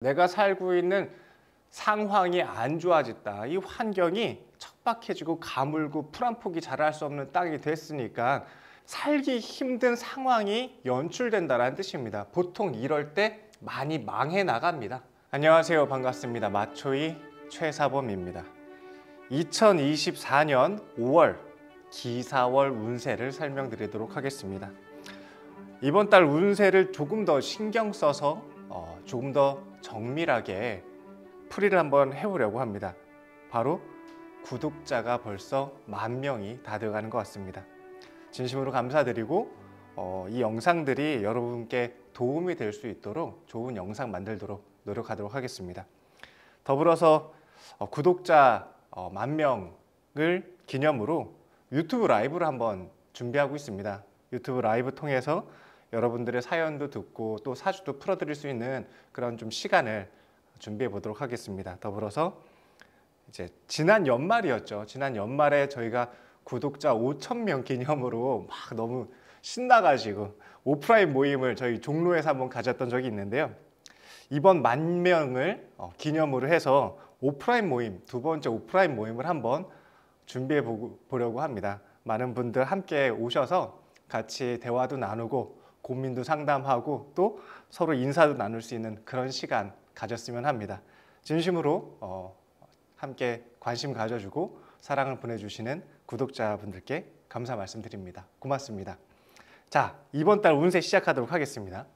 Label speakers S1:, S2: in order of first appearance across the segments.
S1: 내가 살고 있는 상황이 안 좋아졌다. 이 환경이 척박해지고 가물고 풀 한 폭이 자랄 수 없는 땅이 됐으니까 살기 힘든 상황이 연출된다는 뜻입니다. 보통 이럴 때 많이 망해 나갑니다. 안녕하세요. 반갑습니다. 마초이 최사범입니다. 2024년 5월 기사월 운세를 설명드리도록 하겠습니다. 이번 달 운세를 조금 더 신경 써서 조금 더 정밀하게 풀이를 한번 해보려고 합니다. 바로 구독자가 벌써 10,000명이 다 되어가는 것 같습니다. 진심으로 감사드리고 이 영상들이 여러분께 도움이 될 수 있도록 좋은 영상 만들도록 노력하도록 하겠습니다. 더불어서 구독자 10,000명을 기념으로 유튜브 라이브를 한번 준비하고 있습니다. 유튜브 라이브 통해서 여러분들의 사연도 듣고 또 사주도 풀어드릴 수 있는 그런 좀 시간을 준비해 보도록 하겠습니다. 더불어서 이제 지난 연말이었죠. 지난 연말에 저희가 구독자 5,000명 기념으로 막 너무 신나가지고 오프라인 모임을 저희 종로에서 한번 가졌던 적이 있는데요. 이번 10,000명을 기념으로 해서 오프라인 모임, 두 번째 오프라인 모임을 한번 준비해 보려고 합니다. 많은 분들 함께 오셔서 같이 대화도 나누고 고민도 상담하고 또 서로 인사도 나눌 수 있는 그런 시간 가졌으면 합니다. 진심으로 함께 관심 가져주고 사랑을 보내주시는 구독자분들께 감사 말씀드립니다. 고맙습니다. 자, 이번 달 운세 시작하도록 하겠습니다.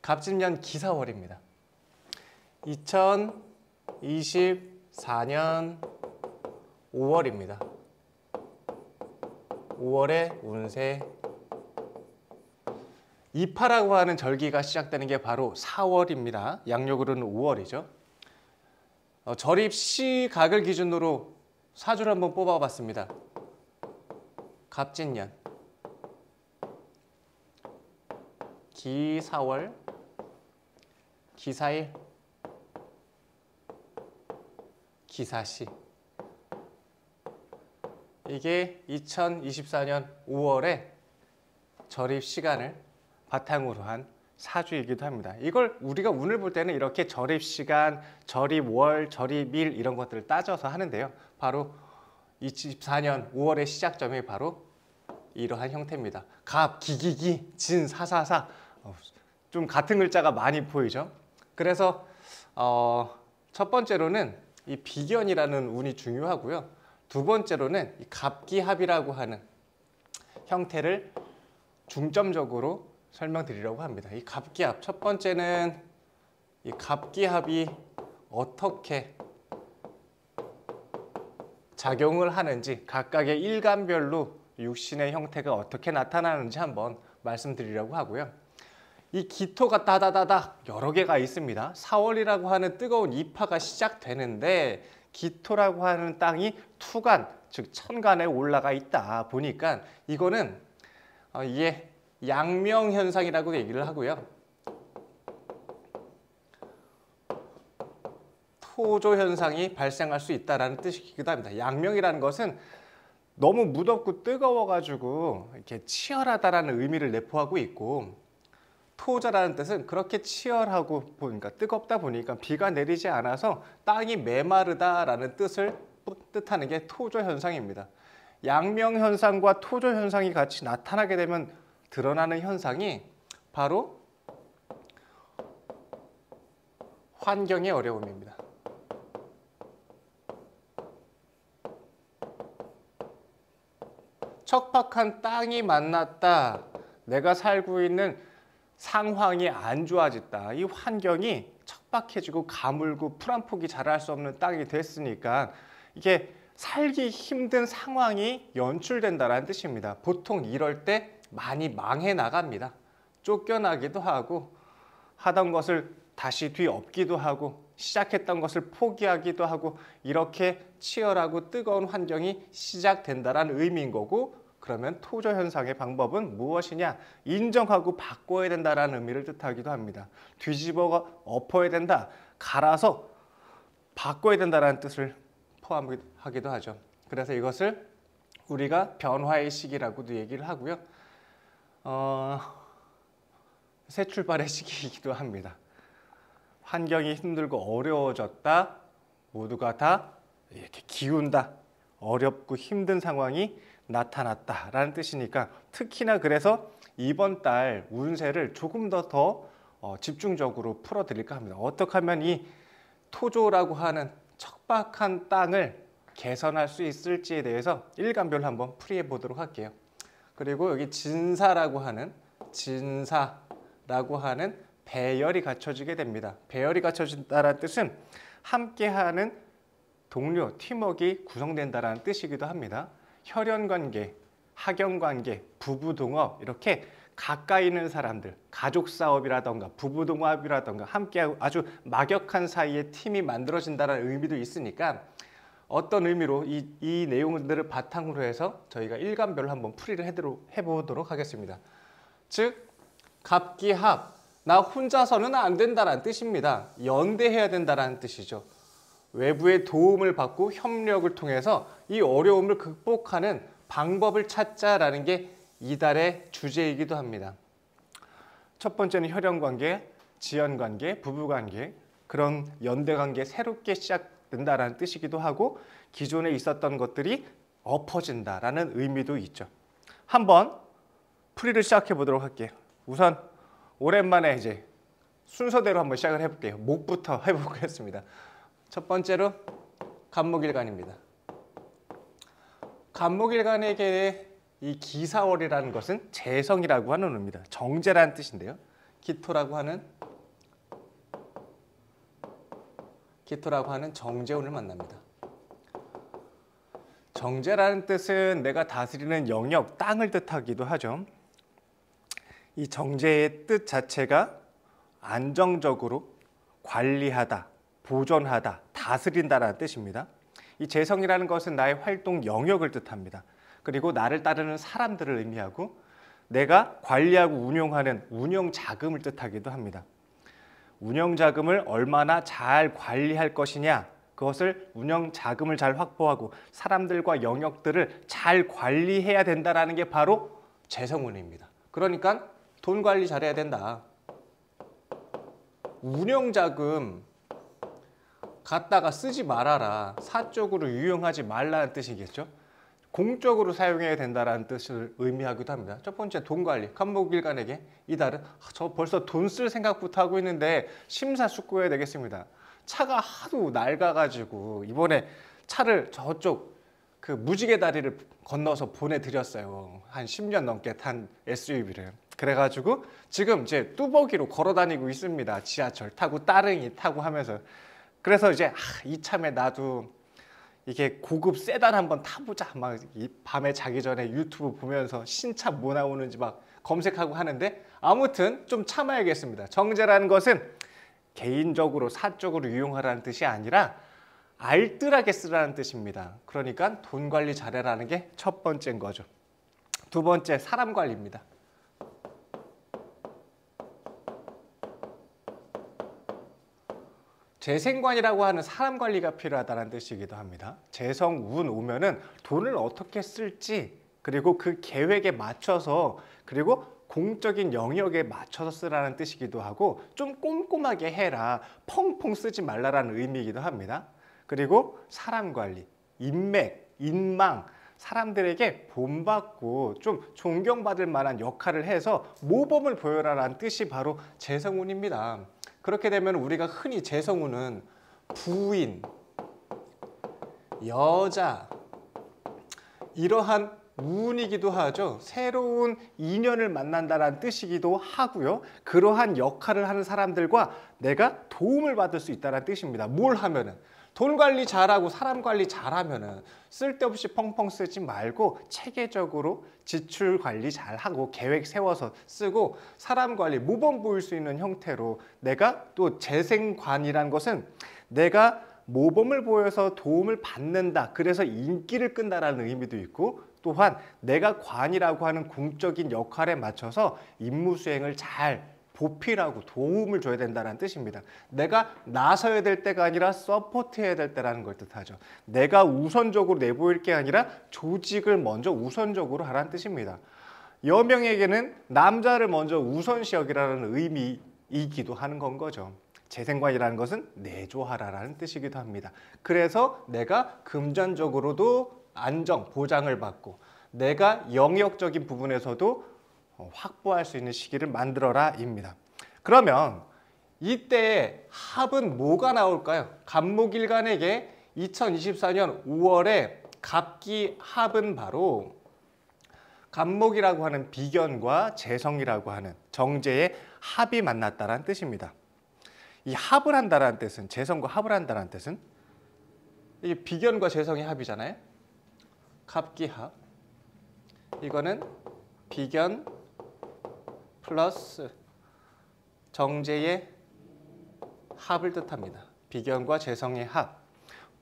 S1: 갑진년 기사월입니다. 2024년 5월입니다. 5월의 운세 이파라고 하는 절기가 시작되는 게 바로 4월입니다. 양력으로는 5월이죠. 절입 시각을 기준으로 사주를 한번 뽑아봤습니다. 갑진년, 기사월, 기사일, 기사시. 이게 2024년 5월에 절입 시간을 바탕으로 한 사주이기도 합니다. 이걸 우리가 운을 볼 때는 이렇게 절입 시간, 절입 월, 절입 일 이런 것들을 따져서 하는데요. 바로 24년 5월의 시작점이 바로 이러한 형태입니다. 갑, 기기기, 진, 사사사. 좀 같은 글자가 많이 보이죠. 그래서 첫 번째로는 이 비견이라는 운이 중요하고요. 두 번째로는 이 갑기합이라고 하는 형태를 중점적으로 설명드리려고 합니다. 이 갑기합, 첫 번째는 이 갑기합이 어떻게 작용을 하는지 각각의 일간별로 육신의 형태가 어떻게 나타나는지 한번 말씀드리려고 하고요. 이 기토가 따다다다 여러 개가 있습니다. 4월이라고 하는 뜨거운 이파가 시작되는데 기토라고 하는 땅이 투간, 즉 천간에 올라가 있다 보니까 이거는 이게 양명현상이라고 얘기를 하고요. 토조현상이 발생할 수 있다는 뜻이기도 합니다. 양명이라는 것은 너무 무덥고 뜨거워가지고 이렇게 치열하다라는 의미를 내포하고 있고, 토자라는 뜻은 그렇게 치열하고 보니까 뜨겁다 보니까 비가 내리지 않아서 땅이 메마르다라는 뜻을 뜻하는 게 토조현상입니다. 양명현상과 토조현상이 같이 나타나게 되면 드러나는 현상이 바로 환경의 어려움입니다. 척박한 땅이 만났다. 내가 살고 있는 상황이 안 좋아졌다. 이 환경이 척박해지고 가물고 풀 한 폭이 자랄 수 없는 땅이 됐으니까 이게 살기 힘든 상황이 연출된다는 뜻입니다. 보통 이럴 때 많이 망해 나갑니다. 쫓겨나기도 하고 하던 것을 다시 뒤엎기도 하고 시작했던 것을 포기하기도 하고 이렇게 치열하고 뜨거운 환경이 시작된다는 의미인 거고, 그러면 토조현상의 방법은 무엇이냐? 인정하고 바꿔야 된다는 의미를 뜻하기도 합니다. 뒤집어 엎어야 된다, 갈아서 바꿔야 된다는 뜻을 포함하기도 하죠. 그래서 이것을 우리가 변화의 시기라고도 얘기를 하고요. 새 출발의 시기이기도 합니다. 환경이 힘들고 어려워졌다. 모두가 다 이렇게 기운다. 어렵고 힘든 상황이 나타났다라는 뜻이니까 특히나 그래서 이번 달 운세를 조금 더 집중적으로 풀어드릴까 합니다. 어떻게 하면 이 토조라고 하는 척박한 땅을 개선할 수 있을지에 대해서 일간별로 한번 풀이해 보도록 할게요. 그리고 여기 진사라고 하는 배열이 갖춰지게 됩니다. 배열이 갖춰진다는 뜻은 함께하는 동료, 팀워크가 구성된다는 뜻이기도 합니다. 혈연관계, 학연관계, 부부동업 이렇게 가까이 있는 사람들, 가족사업이라던가 부부동업이라던가 함께하고 아주 막역한 사이에 팀이 만들어진다는 의미도 있으니까 어떤 의미로 이 내용들을 바탕으로 해서 저희가 일간별로 한번 풀이를 해보도록 하겠습니다. 즉, 갑기합, 나 혼자서는 안 된다는 뜻입니다. 연대해야 된다는 뜻이죠. 외부의 도움을 받고 협력을 통해서 이 어려움을 극복하는 방법을 찾자라는 게 이달의 주제이기도 합니다. 첫 번째는 혈연관계, 지연관계, 부부관계, 그런 연대관계 새롭게 시작된다라는 뜻이기도 하고 기존에 있었던 것들이 엎어진다라는 의미도 있죠. 한번 풀이를 시작해 보도록 할게요. 우선 오랜만에 이제 순서대로 한번 시작을 해볼게요. 목부터 해보겠습니다. 첫 번째로 간목일간입니다. 간목일간에게 이 기사월이라는 것은 재성이라고 하는 의미입니다. 정제라는 뜻인데요. 기토라고 하는 정제운을 만납니다. 정제라는 뜻은 내가 다스리는 영역, 땅을 뜻하기도 하죠. 이 정제의 뜻 자체가 안정적으로 관리하다, 보존하다, 다스린다라는 뜻입니다. 이 재성이라는 것은 나의 활동 영역을 뜻합니다. 그리고 나를 따르는 사람들을 의미하고 내가 관리하고 운용하는 운영 자금을 뜻하기도 합니다. 운영 자금을 얼마나 잘 관리할 것이냐, 그것을 운영 자금을 잘 확보하고 사람들과 영역들을 잘 관리해야 된다는 게 바로 재성운입니다. 그러니까 돈 관리 잘해야 된다. 운영 자금 갖다가 쓰지 말아라. 사적으로 유용하지 말라는 뜻이겠죠. 공적으로 사용해야 된다는 뜻을 의미하기도 합니다. 첫 번째, 돈 관리. 간목일간에게 이달은 저 벌써 돈 쓸 생각부터 하고 있는데 심사숙고해야 되겠습니다. 차가 하도 낡아가지고 이번에 차를 저쪽 그 무지개 다리를 건너서 보내드렸어요. 한 10년 넘게 탄 SUV를. 그래가지고 지금 이제 뚜벅이로 걸어 다니고 있습니다. 지하철 타고 따릉이 타고 하면서. 그래서 이제 이참에 나도 이게 고급 세단 한번 타보자. 막 밤에 자기 전에 유튜브 보면서 신차 뭐 나오는지 막 검색하고 하는데 아무튼 좀 참아야겠습니다. 정제라는 것은 개인적으로 사적으로 유용하라는 뜻이 아니라 알뜰하게 쓰라는 뜻입니다. 그러니까 돈 관리 잘해라는 게 첫 번째인 거죠. 두 번째, 사람 관리입니다. 재생관이라고 하는 사람 관리가 필요하다는 뜻이기도 합니다. 재성운 오면은 돈을 어떻게 쓸지, 그리고 그 계획에 맞춰서, 그리고 공적인 영역에 맞춰서 쓰라는 뜻이기도 하고 좀 꼼꼼하게 해라, 펑펑 쓰지 말라라는 의미이기도 합니다. 그리고 사람 관리, 인맥, 인망, 사람들에게 본받고 좀 존경받을 만한 역할을 해서 모범을 보여라라는 뜻이 바로 재성운입니다. 그렇게 되면 우리가 흔히 재성운은 부인, 여자 이러한 운이기도 하죠. 새로운 인연을 만난다는 뜻이기도 하고요. 그러한 역할을 하는 사람들과 내가 도움을 받을 수 있다는 뜻입니다. 뭘 하면은? 돈 관리 잘하고 사람 관리 잘하면은 쓸데없이 펑펑 쓰지 말고 체계적으로 지출 관리 잘하고 계획 세워서 쓰고 사람 관리 모범 보일 수 있는 형태로 내가 또 재생관이라는 것은 내가 모범을 보여서 도움을 받는다. 그래서 인기를 끈다라는 의미도 있고 또한 내가 관이라고 하는 공적인 역할에 맞춰서 임무 수행을 잘 보필하고 도움을 줘야 된다는 뜻입니다. 내가 나서야 될 때가 아니라 서포트해야 될 때라는 걸 뜻하죠. 내가 우선적으로 내보일 게 아니라 조직을 먼저 우선적으로 하라는 뜻입니다. 여명에게는 남자를 먼저 우선시 여기라는 의미이기도 하는 건 거죠. 재생관이라는 것은 내조하라라는 뜻이기도 합니다. 그래서 내가 금전적으로도 안정, 보장을 받고 내가 영역적인 부분에서도 확보할 수 있는 시기를 만들어라입니다. 그러면 이때 합은 뭐가 나올까요? 갑목일간에게 2024년 5월에 갑기 합은 바로 갑목이라고 하는 비견과 재성이라고 하는 정제의 합이 만났다는 뜻입니다. 이 합을 한다는 뜻은, 재성과 합을 한다는 뜻은 이게 비견과 재성의 합이잖아요. 갑기합. 이거는 비견 플러스 정제의 합을 뜻합니다. 비견과 재성의 합.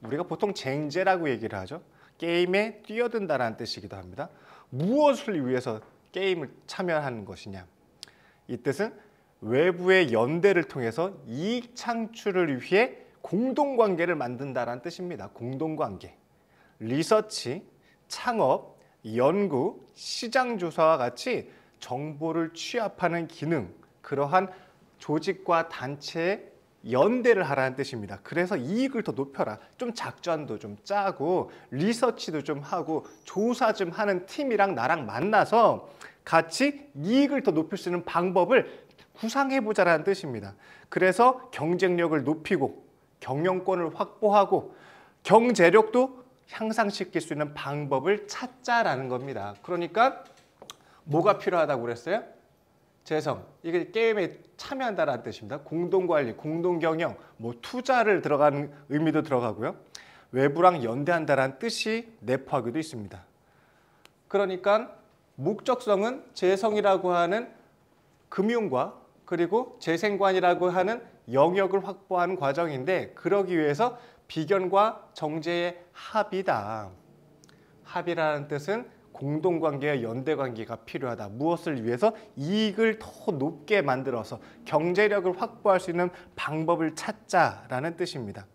S1: 우리가 보통 쟁제라고 얘기를 하죠. 게임에 뛰어든다는 뜻이기도 합니다. 무엇을 위해서 게임을 참여하는 것이냐. 이 뜻은 외부의 연대를 통해서 이익 창출을 위해 공동관계를 만든다는 뜻입니다. 공동관계. 리서치, 창업, 연구, 시장조사와 같이 정보를 취합하는 기능, 그러한 조직과 단체의 연대를 하라는 뜻입니다. 그래서 이익을 더 높여라. 좀 작전도 좀 짜고 리서치도 좀 하고 조사 좀 하는 팀이랑 나랑 만나서 같이 이익을 더 높일 수 있는 방법을 구상해보자라는 뜻입니다. 그래서 경쟁력을 높이고 경영권을 확보하고 경제력도 향상시킬 수 있는 방법을 찾자라는 겁니다. 그러니까 뭐가 필요하다고 그랬어요? 재성. 이게 게임에 참여한다는 뜻입니다. 공동관리, 공동경영, 뭐 투자를 들어가는 의미도 들어가고요. 외부랑 연대한다는 뜻이 내포하기도 있습니다. 그러니까 목적성은 재성이라고 하는 금융과 그리고 재생관이라고 하는 영역을 확보하는 과정인데 그러기 위해서 비견과 정제의 합이다. 합이라는 뜻은 공동관계와 연대관계가 필요하다. 무엇을 위해서? 이익을 더 높게 만들어서 경제력을 확보할 수 있는 방법을 찾자라는 뜻입니다.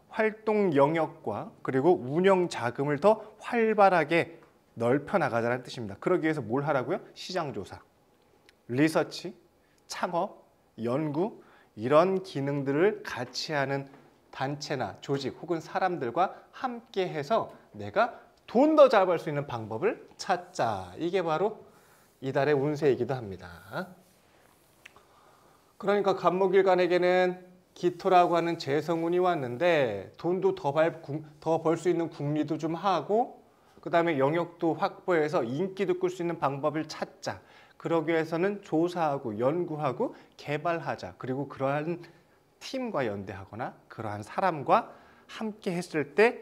S1: 활동 영역과 그리고 운영 자금을 더 활발하게 넓혀 나가자는 뜻입니다. 그러기 위해서 뭘 하라고요? 시장조사, 리서치, 창업, 연구 이런 기능들을 같이 하는 단체나 조직 혹은 사람들과 함께 해서 내가 돈 더 잘 벌 수 있는 방법을 찾자. 이게 바로 이달의 운세이기도 합니다. 그러니까 갑목일간에게는 기토라고 하는 재성운이 왔는데 돈도 더 벌 수 있는 궁리도 좀 하고 그 다음에 영역도 확보해서 인기도 끌 수 있는 방법을 찾자. 그러기 위해서는 조사하고 연구하고 개발하자. 그리고 그러한 팀과 연대하거나 그러한 사람과 함께 했을 때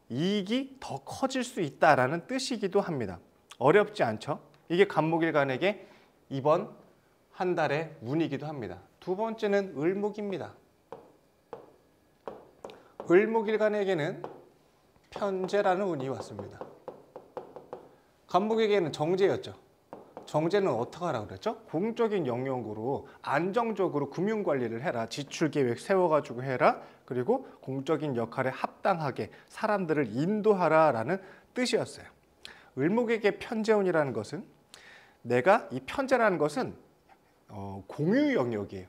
S1: 이익이 더 커질 수 있다라는 뜻이기도 합니다. 어렵지 않죠? 이게 갑목일간에게 이번 한 달의 운이기도 합니다. 두 번째는 을목입니다. 을목일간에게는 편재라는 운이 왔습니다. 갑목에게는 정제였죠. 정제는 어떻게 하라고 그랬죠? 공적인 영역으로 안정적으로 금융관리를 해라. 지출계획 세워가지고 해라. 그리고 공적인 역할에 합당하게 사람들을 인도하라라는 뜻이었어요. 을목에게 편재운이라는 것은 내가 이 편재라는 것은 공유 영역이에요.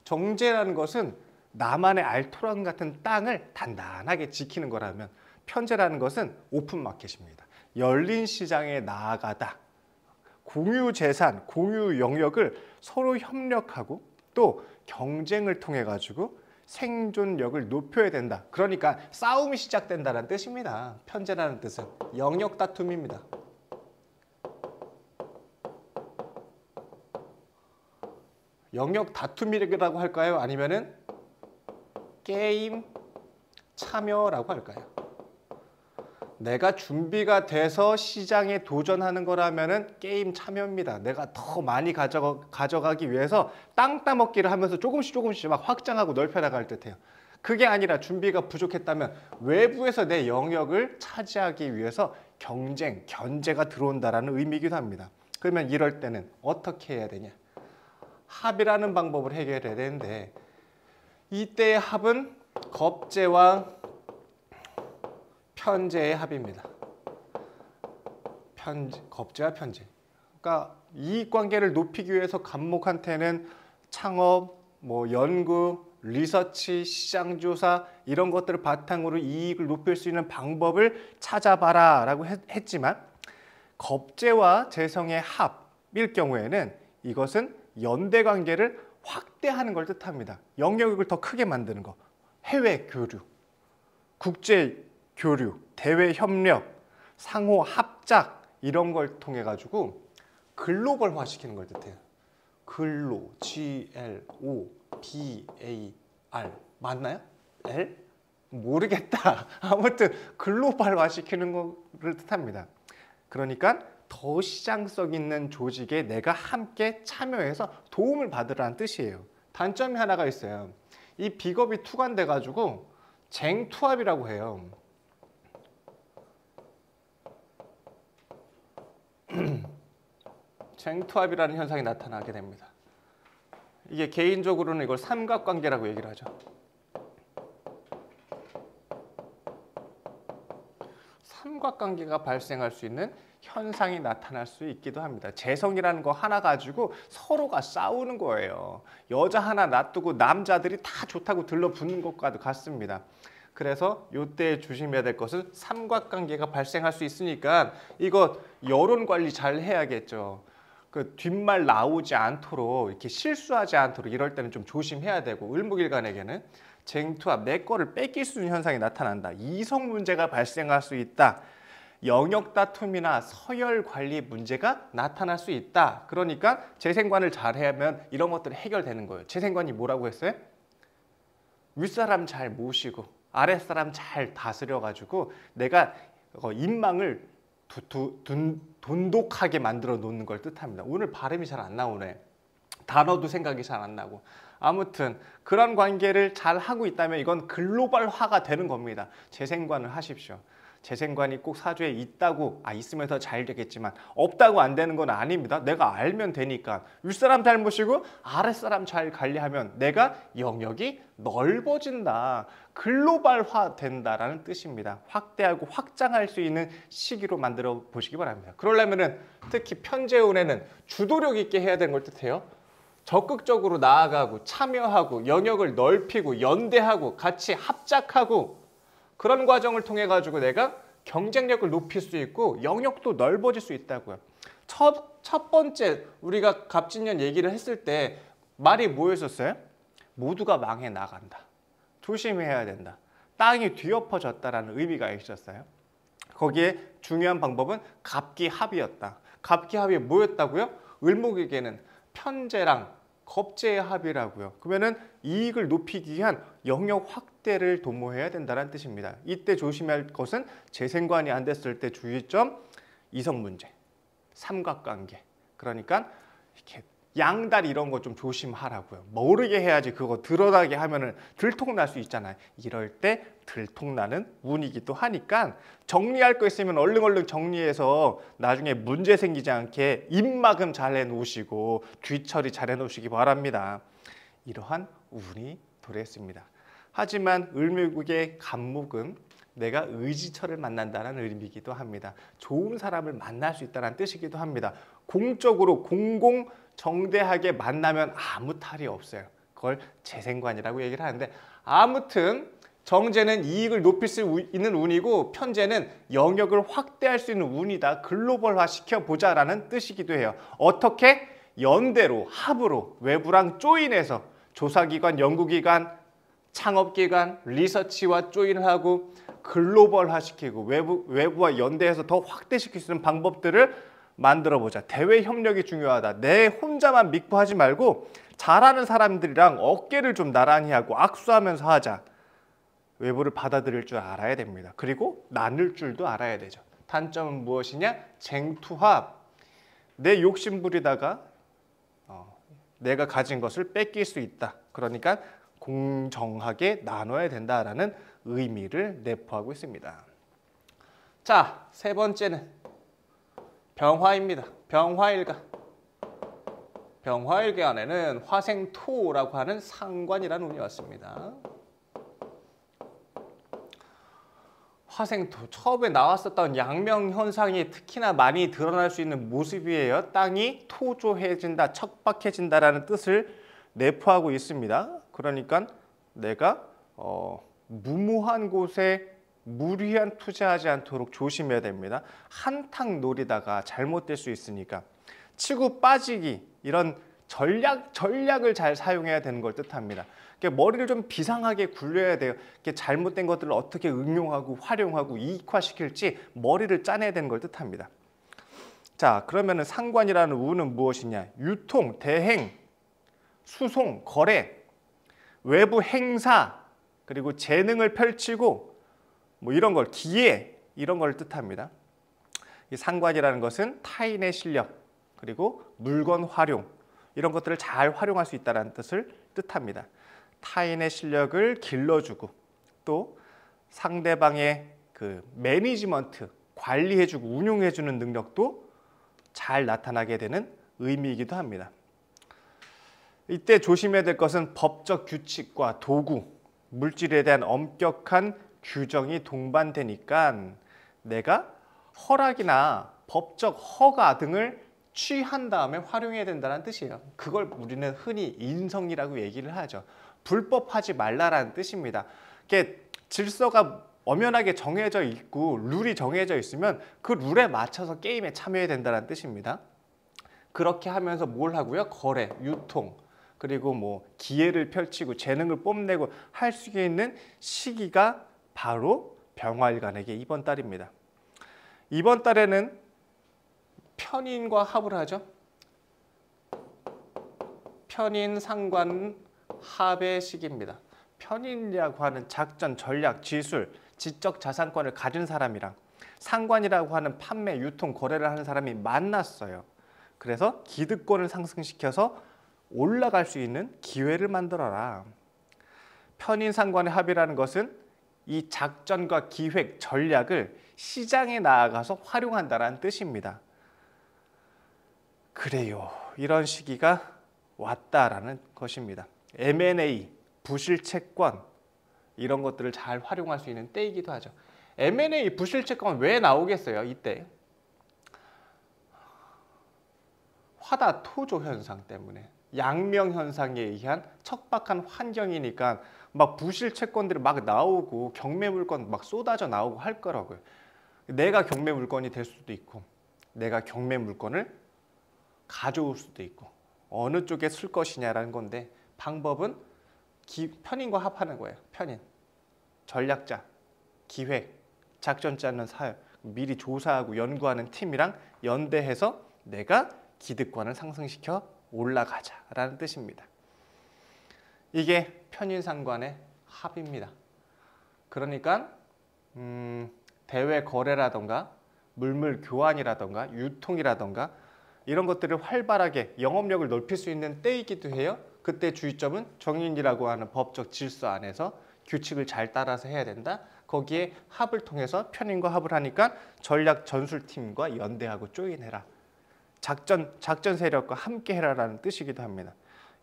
S1: 정제라는 것은 나만의 알토란 같은 땅을 단단하게 지키는 거라면 편재라는 것은 오픈마켓입니다. 열린 시장에 나아가다. 공유 재산, 공유 영역을 서로 협력하고 또 경쟁을 통해 가지고 생존력을 높여야 된다. 그러니까 싸움이 시작된다는 뜻입니다. 편재라는 뜻은 영역 다툼입니다. 영역 다툼이라고 할까요? 아니면은 게임 참여라고 할까요? 내가 준비가 돼서 시장에 도전하는 거라면은 게임 참여입니다. 내가 더 많이 가져가기 위해서 땅 따먹기를 하면서 조금씩 막 확장하고 넓혀 나갈 듯해요. 그게 아니라 준비가 부족했다면 외부에서 내 영역을 차지하기 위해서 경쟁, 견제가 들어온다라는 의미이기도 합니다. 그러면 이럴 때는 어떻게 해야 되냐? 합이라는 방법을 해결해야 되는데 이때의 합은 겁재와 편재의 합입니다. 겁재와 편재. 그러니까 이익관계를 높이기 위해서 갑목한테는 창업, 연구, 리서치, 시장조사 이런 것들을 바탕으로 이익을 높일 수 있는 방법을 찾아봐라 라고 했지만 겁재와 재성의 합일 경우에는 이것은 연대관계를 확대하는 걸 뜻합니다. 영역을 더 크게 만드는 거. 해외 교류, 국제 교류, 대외 협력, 상호 합작 이런 걸 통해 가지고 글로벌화 시키는 걸 뜻해요. 글로, G-L-O-B-A-R 맞나요? L? 모르겠다. 아무튼 글로벌화 시키는 거를 뜻합니다. 그러니까 더 시장성 있는 조직에 내가 함께 참여해서 도움을 받으라는 뜻이에요. 단점이 하나가 있어요. 이 비겁이 투관돼 가지고 쟁투합이라고 해요. 쟁투합이라는 현상이 나타나게 됩니다. 이게 개인적으로는 이걸 삼각관계라고 얘기를 하죠. 삼각관계가 발생할 수 있는 현상이 나타날 수 있기도 합니다. 재성이라는 거 하나 가지고 서로가 싸우는 거예요. 여자 하나 놔두고 남자들이 다 좋다고 들러붙는 것과도 같습니다. 그래서 이때 조심해야 될 것은 삼각관계가 발생할 수 있으니까 이거 여론 관리 잘 해야겠죠. 그 뒷말 나오지 않도록 이렇게 실수하지 않도록 이럴 때는 좀 조심해야 되고 을목일간에게는 쟁투합, 내 거를 뺏길 수 있는 현상이 나타난다. 이성 문제가 발생할 수 있다. 영역 다툼이나 서열 관리 문제가 나타날 수 있다. 그러니까 재생관을 잘 하면 이런 것들이 해결되는 거예요. 재생관이 뭐라고 했어요? 윗사람 잘 모시고 아랫사람 잘 다스려가지고 내가 인망을 돈독하게 만들어 놓는 걸 뜻합니다. 오늘 발음이 잘 안 나오네. 단어도 생각이 잘 안 나고. 아무튼 그런 관계를 잘 하고 있다면 이건 글로벌화가 되는 겁니다. 재생관을 하십시오. 재생관이 꼭 사주에 있다고 있으면 더 잘 되겠지만 없다고 안 되는 건 아닙니다. 내가 알면 되니까 윗사람 잘 모시고 아랫사람 잘 관리하면 내가 영역이 넓어진다. 글로벌화 된다라는 뜻입니다. 확대하고 확장할 수 있는 시기로 만들어 보시기 바랍니다. 그러려면은 특히 편재운에는 주도력 있게 해야 되는 걸 뜻해요. 적극적으로 나아가고 참여하고 영역을 넓히고 연대하고 같이 합작하고 그런 과정을 통해 가지고 내가 경쟁력을 높일 수 있고 영역도 넓어질 수 있다고요. 첫 번째 우리가 갑진년 얘기를 했을 때 말이 뭐였었어요? 모두가 망해 나간다. 조심해야 된다. 땅이 뒤엎어졌다라는 의미가 있었어요. 거기에 중요한 방법은 갑기합이었다. 갑기합이 뭐였다고요? 을목에게는 편재랑 겁재의 합이라고요. 그러면은 이익을 높이기 위한 영역 확대를 도모해야 된다는 뜻입니다. 이때 조심할 것은 재생관이 안 됐을 때 주의점 이성 문제, 삼각관계. 그러니까 이렇게 양다리 이런 거 좀 조심하라고요. 모르게 해야지 그거 드러나게 하면은 들통날 수 있잖아요. 이럴 때 들통나는 운이기도 하니까 정리할 거 있으면 얼른 정리해서 나중에 문제 생기지 않게 입막음 잘 해놓으시고 뒤처리 잘 해놓으시기 바랍니다. 이러한 운이 도래했습니다. 하지만 을목의 간목은 내가 의지처를 만난다는 의미이기도 합니다. 좋은 사람을 만날 수 있다는 뜻이기도 합니다. 공적으로 공공정대하게 만나면 아무 탈이 없어요. 그걸 재생관이라고 얘기를 하는데 아무튼 정제는 이익을 높일 수 있는 운이고 편제는 영역을 확대할 수 있는 운이다. 글로벌화 시켜보자라는 뜻이기도 해요. 어떻게? 연대로, 합으로, 외부랑 조인해서 조사기관, 연구기관, 창업기관, 리서치와 조인을 하고 글로벌화시키고 외부와 연대해서 더 확대시킬 수 있는 방법들을 만들어보자. 대외 협력이 중요하다. 내 혼자만 믿고 하지 말고 잘하는 사람들이랑 어깨를 좀 나란히 하고 악수하면서 하자. 외부를 받아들일 줄 알아야 됩니다. 그리고 나눌 줄도 알아야 되죠. 단점은 무엇이냐? 쟁투합. 내 욕심 부리다가 내가 가진 것을 뺏길 수 있다. 그러니까 공정하게 나눠야 된다라는 의미를 내포하고 있습니다. 자, 세 번째는 병화입니다. 병화일간. 병화일간에는 화생토라고 하는 상관이라는 운이 왔습니다. 화생토, 처음에 나왔었던 양명 현상이 특히나 많이 드러날 수 있는 모습이에요. 땅이 토조해진다, 척박해진다라는 뜻을 내포하고 있습니다. 그러니까 내가 무모한 곳에 무리한 투자하지 않도록 조심해야 됩니다. 한탕 노리다가 잘못될 수 있으니까 치고 빠지기 이런 전략을 잘 사용해야 되는 걸 뜻합니다. 그러니까 머리를 좀 비상하게 굴려야 돼요. 잘못된 것들을 어떻게 응용하고 활용하고 이익화시킬지 머리를 짜내야 되는 걸 뜻합니다. 자, 그러면은 상관이라는 우는 무엇이냐? 유통, 대행, 수송, 거래, 외부 행사, 그리고 재능을 펼치고 뭐 이런 걸 기회 이런 걸 뜻합니다. 이 상관이라는 것은 타인의 실력 그리고 물건 활용 이런 것들을 잘 활용할 수 있다는 뜻을 뜻합니다. 타인의 실력을 길러주고 또 상대방의 그 매니지먼트 관리해주고 운용해주는 능력도 잘 나타나게 되는 의미이기도 합니다. 이때 조심해야 될 것은 법적 규칙과 도구, 물질에 대한 엄격한 규정이 동반되니까 내가 허락이나 법적 허가 등을 취한 다음에 활용해야 된다는 뜻이에요. 그걸 우리는 흔히 인성이라고 얘기를 하죠. 불법하지 말라라는 뜻입니다. 이게 질서가 엄연하게 정해져 있고 룰이 정해져 있으면 그 룰에 맞춰서 게임에 참여해야 된다는 뜻입니다. 그렇게 하면서 뭘 하고요? 거래, 유통, 그리고 뭐 기회를 펼치고 재능을 뽐내고 할 수 있는 시기가 바로 병화일간에게 이번 달입니다. 이번 달에는 편인과 합을 하죠. 편인, 상관, 합의 시기입니다. 편인이라고 하는 작전, 전략, 기술, 지적 자산권을 가진 사람이랑 상관이라고 하는 판매, 유통, 거래를 하는 사람이 만났어요. 그래서 기득권을 상승시켜서 올라갈 수 있는 기회를 만들어라. 편인, 상관의 합이라는 것은 이 작전과 기획, 전략을 시장에 나아가서 활용한다는 뜻입니다. 그래요. 이런 시기가 왔다라는 것입니다. M&A, 부실채권 이런 것들을 잘 활용할 수 있는 때이기도 하죠. M&A, 부실채권 왜 나오겠어요? 이때 화다 토조 현상 때문에 양명 현상에 의한 척박한 환경이니까 막 부실 채권들이 막 나오고 경매 물건 막 쏟아져 나오고 할 거라고요. 내가 경매 물건이 될 수도 있고 내가 경매 물건을 가져올 수도 있고 어느 쪽에 쓸 것이냐라는 건데 방법은 편인과 합하는 거예요. 편인, 전략자, 기획, 작전 짜는 사역, 미리 조사하고 연구하는 팀이랑 연대해서 내가 기득권을 상승시켜 올라가자라는 뜻입니다. 이게 편인상관의 합입니다. 그러니까 대외 거래라던가 물물 교환이라던가 유통이라던가 이런 것들을 활발하게 영업력을 넓힐 수 있는 때이기도 해요. 그때 주의점은 정인이라고 하는 법적 질서 안에서 규칙을 잘 따라서 해야 된다. 거기에 합을 통해서 편인과 합을 하니까 전략 전술팀과 연대하고 조인해라. 작전 세력과 함께 해라라는 뜻이기도 합니다.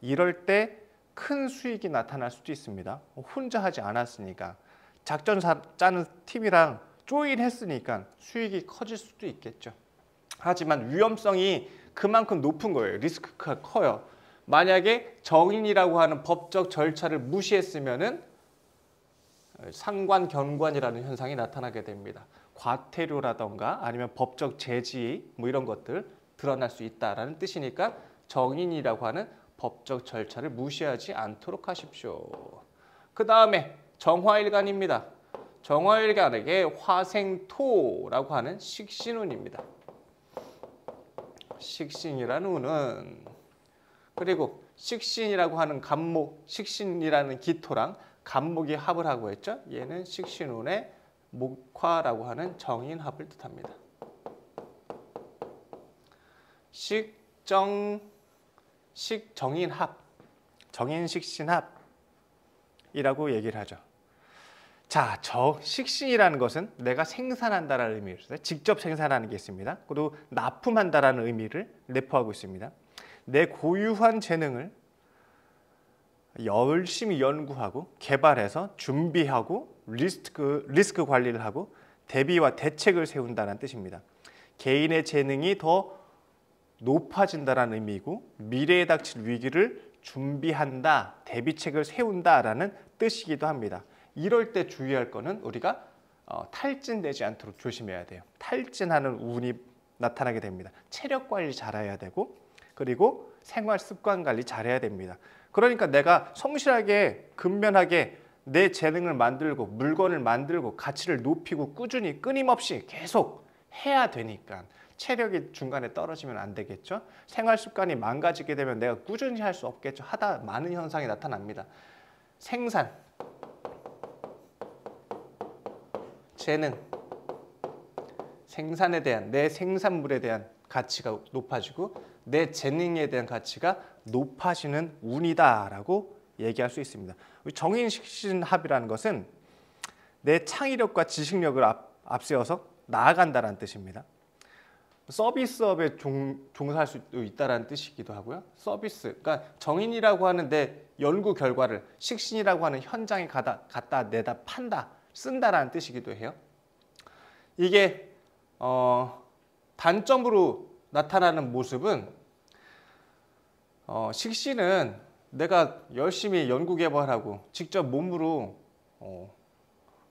S1: 이럴 때 큰 수익이 나타날 수도 있습니다. 혼자 하지 않았으니까 작전 짜는 팀이랑 조인했으니까 수익이 커질 수도 있겠죠. 하지만 위험성이 그만큼 높은 거예요. 리스크가 커요. 만약에 정인이라고 하는 법적 절차를 무시했으면은 상관, 견관이라는 현상이 나타나게 됩니다. 과태료라던가 아니면 법적 제지 뭐 이런 것들 드러날 수 있다라는 뜻이니까 정인이라고 하는 법적 절차를 무시하지 않도록 하십시오. 그 다음에 정화일간입니다. 정화일간에게 화생토라고 하는 식신운입니다. 식신이라는 운은 그리고 식신이라고 하는 간목, 식신이라는 기토랑 간목이 합을 하고 했죠. 얘는 식신운의 목화라고 하는 정인합을 뜻합니다. 식정인합, 정인식신합이라고 얘기를 하죠. 자, 식신이라는 것은 내가 생산한다라는 의미를 써요. 직접 생산하는 게 있습니다. 그리고 납품한다라는 의미를 내포하고 있습니다. 내 고유한 재능을 열심히 연구하고 개발해서 준비하고 리스크 관리를 하고 대비와 대책을 세운다는 뜻입니다. 개인의 재능이 더 높아진다는 의미이고 미래에 닥칠 위기를 준비한다, 대비책을 세운다라는 뜻이기도 합니다. 이럴 때 주의할 거는 우리가 탈진되지 않도록 조심해야 돼요. 탈진하는 운이 나타나게 됩니다. 체력 관리 잘해야 되고 그리고 생활 습관 관리 잘해야 됩니다. 그러니까 내가 성실하게 근면하게 내 재능을 만들고 물건을 만들고 가치를 높이고 꾸준히 끊임없이 계속 해야 되니까 체력이 중간에 떨어지면 안 되겠죠. 생활 습관이 망가지게 되면 내가 꾸준히 할 수 없겠죠. 하다 많은 현상이 나타납니다. 생산, 재능, 생산에 대한 내 생산물에 대한 가치가 높아지고 내 재능에 대한 가치가 높아지는 운이다라고 얘기할 수 있습니다. 정인식신합이라는 것은 내 창의력과 지식력을 앞세워서 나아간다는 뜻입니다. 서비스업에 종사할 수 있다는 뜻이기도 하고요. 서비스, 그러니까 정인이라고 하는 내 연구 결과를 식신이라고 하는 현장에 갖다 내다 판다, 쓴다라는 뜻이기도 해요. 이게 단점으로 나타나는 모습은 식신은 내가 열심히 연구 개발하고 직접 몸으로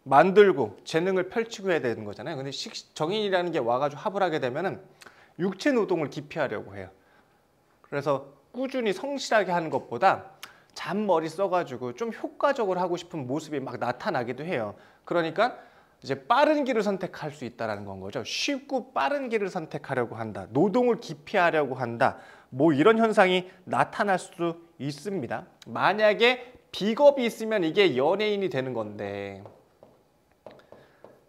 S1: 만들고 재능을 펼치고 해야 되는 거잖아요. 근데 정인이라는 게 와가지고 합을 하게 되면은 육체 노동을 기피하려고 해요. 그래서 꾸준히 성실하게 하는 것보다 잔머리 써가지고 좀 효과적으로 하고 싶은 모습이 막 나타나기도 해요. 그러니까 이제 빠른 길을 선택할 수 있다는 건 거죠. 쉽고 빠른 길을 선택하려고 한다. 노동을 기피하려고 한다. 뭐 이런 현상이 나타날 수 있습니다. 만약에 비겁이 있으면 이게 연예인이 되는 건데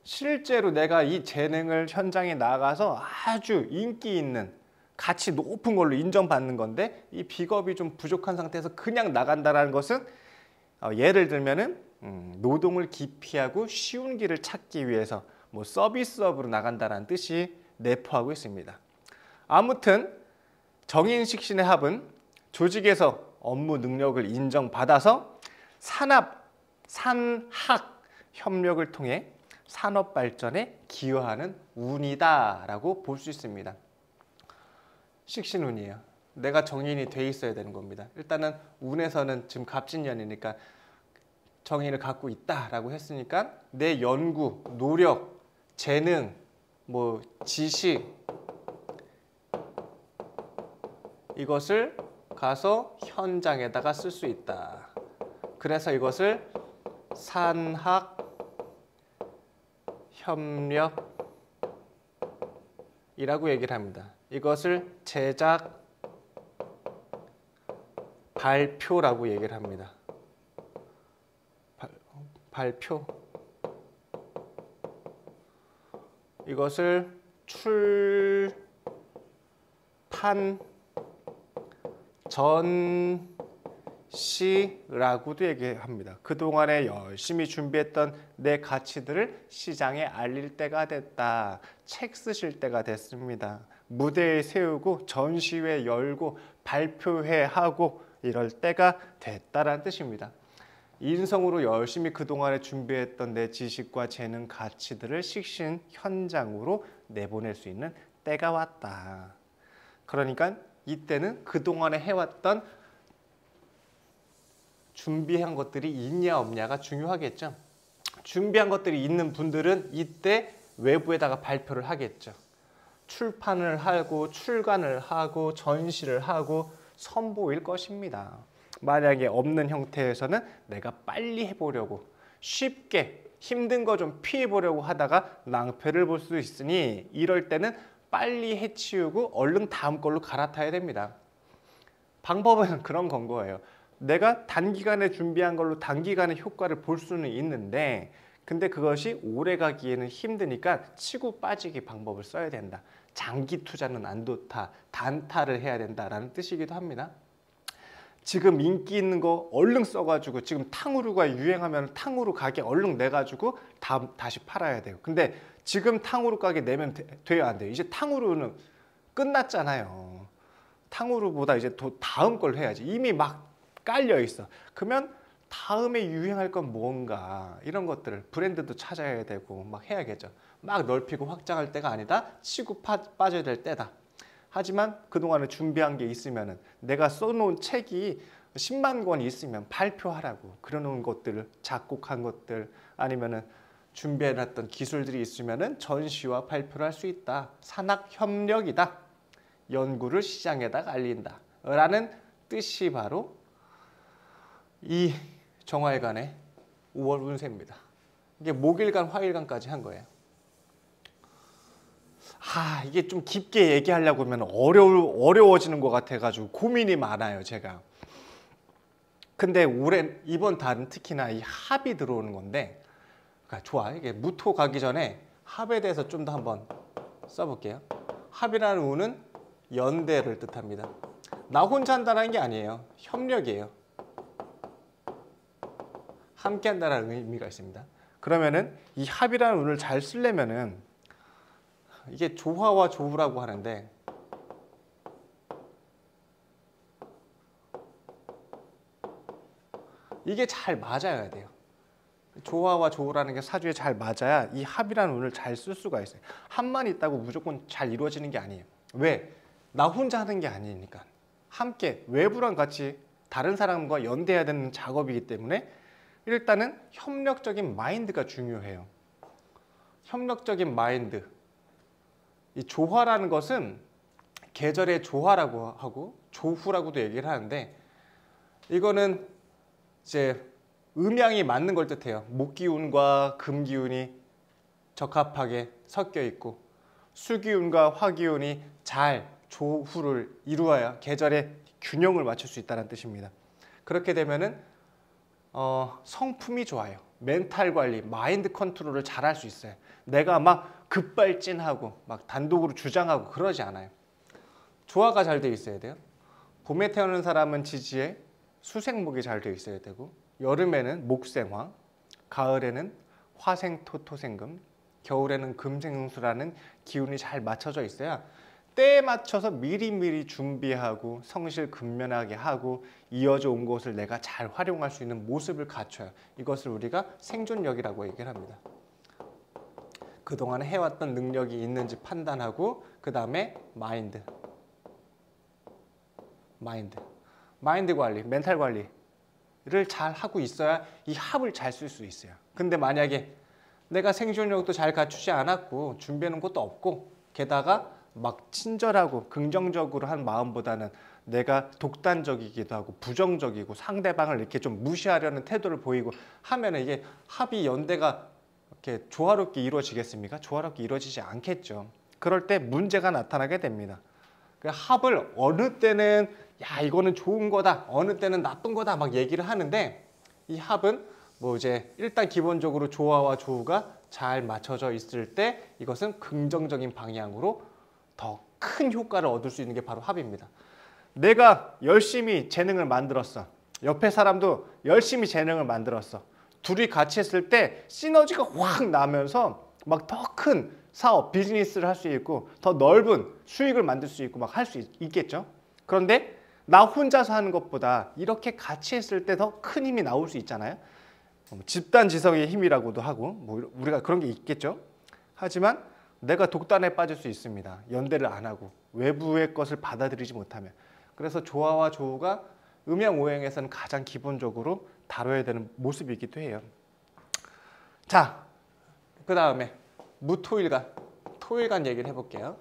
S1: 실제로 내가 이 재능을 현장에 나가서 아주 인기 있는 가치 높은 걸로 인정받는 건데 이 비겁이 좀 부족한 상태에서 그냥 나간다는 것은 예를 들면은 노동을 기피하고 쉬운 길을 찾기 위해서 뭐 서비스업으로 나간다는 뜻이 내포하고 있습니다. 아무튼 정인식신의 합은 조직에서 업무 능력을 인정받아서 산학 협력을 통해 산업 발전에 기여하는 운이다라고 볼 수 있습니다. 식신운이에요. 내가 정인이 돼 있어야 되는 겁니다. 일단은 운에서는 지금 갑진년이니까 정인을 갖고 있다라고 했으니까 내 연구, 노력, 재능, 뭐 지식 이것을 가서 현장에다가 쓸 수 있다. 그래서 이것을 산학 협력이라고 얘기를 합니다. 이것을 제작 발표라고 얘기를 합니다. 발표. 이것을 출판 전시라고도 얘기합니다. 그동안에 열심히 준비했던 내 가치들을 시장에 알릴 때가 됐다. 책 쓰실 때가 됐습니다. 무대에 세우고 전시회 열고 발표회 하고 이럴 때가 됐다라는 뜻입니다. 인성으로 열심히 그동안에 준비했던 내 지식과 재능, 가치들을 식신 현장으로 내보낼 수 있는 때가 왔다. 그러니까 이때는 그동안에 해왔던 준비한 것들이 있냐 없냐가 중요하겠죠. 준비한 것들이 있는 분들은 이때 외부에다가 발표를 하겠죠. 출판을 하고 출간을 하고 전시를 하고 선보일 것입니다. 만약에 없는 형태에서는 내가 빨리 해보려고 쉽게 힘든 거 좀 피해보려고 하다가 낭패를 볼 수 있으니 이럴 때는 빨리 해치우고 얼른 다음 걸로 갈아타야 됩니다. 방법은 그런 건 거예요. 내가 단기간에 준비한 걸로 단기간에 효과를 볼 수는 있는데 근데 그것이 오래 가기에는 힘드니까 치고 빠지기 방법을 써야 된다. 장기 투자는 안 좋다. 단타를 해야 된다라는 뜻이기도 합니다. 지금 인기 있는 거 얼른 써가지고 지금 탕후루가 유행하면 탕후루 가게 얼른 내가지고 다시 팔아야 돼요. 근데 지금 탕후루 가게 내면 돼야 안 돼요. 이제 탕후루는 끝났잖아요. 탕후루보다 이제 더 다음 걸 해야지. 이미 막 깔려 있어. 그러면 다음에 유행할 건 뭔가 이런 것들을 브랜드도 찾아야 되고 막 해야겠죠. 막 넓히고 확장할 때가 아니다. 치고 빠져야 될 때다. 하지만 그동안에 준비한 게 있으면은 내가 써놓은 책이 10만 권이 있으면 발표하라고 그러는 것들, 작곡한 것들 아니면은 준비해놨던 기술들이 있으면은 전시와 발표를 할 수 있다. 산학 협력이다. 연구를 시장에다 알린다. 라는 뜻이 바로 이 정화일간의 5월 운세입니다. 이게 목일간, 화일간까지 한 거예요. 이게 좀 깊게 얘기하려고 하면 어려워지는 것 같아가지고 고민이 많아요, 제가. 근데 이번 달은 특히나 이 합이 들어오는 건데, 그러니까 좋아. 이게 무토 가기 전에 합에 대해서 좀 더 한번 써볼게요. 합이라는 운은 연대를 뜻합니다. 나 혼자 한다는 게 아니에요. 협력이에요. 함께 한다는 의미가 있습니다. 그러면은 이 합이라는 운을 잘 쓰려면은 이게 조화와 조우라고 하는데, 이게 잘 맞아야 돼요. 조화와 조우라는 게 사주에 잘 맞아야 이 합이라는 운을 잘 쓸 수가 있어요. 합만 있다고 무조건 잘 이루어지는 게 아니에요. 왜? 나 혼자 하는 게 아니니까. 함께 외부랑 같이 다른 사람과 연대해야 되는 작업이기 때문에 일단은 협력적인 마인드가 중요해요. 협력적인 마인드. 이 조화라는 것은 계절의 조화라고 하고 조후라고도 얘기를 하는데, 이거는 이제 음양이 맞는 걸 뜻해요. 목기운과 금기운이 적합하게 섞여 있고 수기운과 화기운이 잘 조후를 이루어야 계절의 균형을 맞출 수 있다는 뜻입니다. 그렇게 되면은 성품이 좋아요. 멘탈 관리, 마인드 컨트롤을 잘 할 수 있어요. 내가 막 급발진하고 막 단독으로 주장하고 그러지 않아요. 조화가 잘 돼 있어야 돼요. 봄에 태어난 사람은 지지에 수생목이 잘 돼 있어야 되고, 여름에는 목생화, 가을에는 화생토토생금, 겨울에는 금생응수라는 기운이 잘 맞춰져 있어야 때에 맞춰서 미리미리 준비하고 성실근면하게 하고 이어져 온 것을 내가 잘 활용할 수 있는 모습을 갖춰요. 이것을 우리가 생존력이라고 얘기를 합니다. 그동안 해왔던 능력이 있는지 판단하고, 그 다음에 마인드 관리, 멘탈 관리를 잘 하고 있어야 이 합을 잘 쓸 수 있어요. 근데 만약에 내가 생존력도 잘 갖추지 않았고 준비하는 것도 없고, 게다가 막 친절하고 긍정적으로 한 마음보다는 내가 독단적이기도 하고 부정적이고 상대방을 이렇게 좀 무시하려는 태도를 보이고 하면은 이게 합이 연대가 이렇게 조화롭게 이루어지겠습니까? 조화롭게 이루어지지 않겠죠. 그럴 때 문제가 나타나게 됩니다. 그 합을 어느 때는 야 이거는 좋은 거다, 어느 때는 나쁜 거다 막 얘기를 하는데, 이 합은 뭐 이제 일단 기본적으로 조화와 조우가 잘 맞춰져 있을 때 이것은 긍정적인 방향으로 더 큰 효과를 얻을 수 있는 게 바로 합입니다. 내가 열심히 재능을 만들었어. 옆에 사람도 열심히 재능을 만들었어. 둘이 같이 했을 때 시너지가 확 나면서 막 더 큰 사업, 비즈니스를 할 수 있고 더 넓은 수익을 만들 수 있고 막 할 수 있겠죠. 그런데 나 혼자서 하는 것보다 이렇게 같이 했을 때 더 큰 힘이 나올 수 있잖아요. 집단 지성의 힘이라고도 하고 뭐 우리가 그런 게 있겠죠. 하지만 내가 독단에 빠질 수 있습니다. 연대를 안 하고 외부의 것을 받아들이지 못하면. 그래서 조화와 조우가 음양오행에서는 가장 기본적으로 다뤄야 되는 모습이기도 해요. 자, 그 다음에 무토일간, 토일간 얘기를 해볼게요.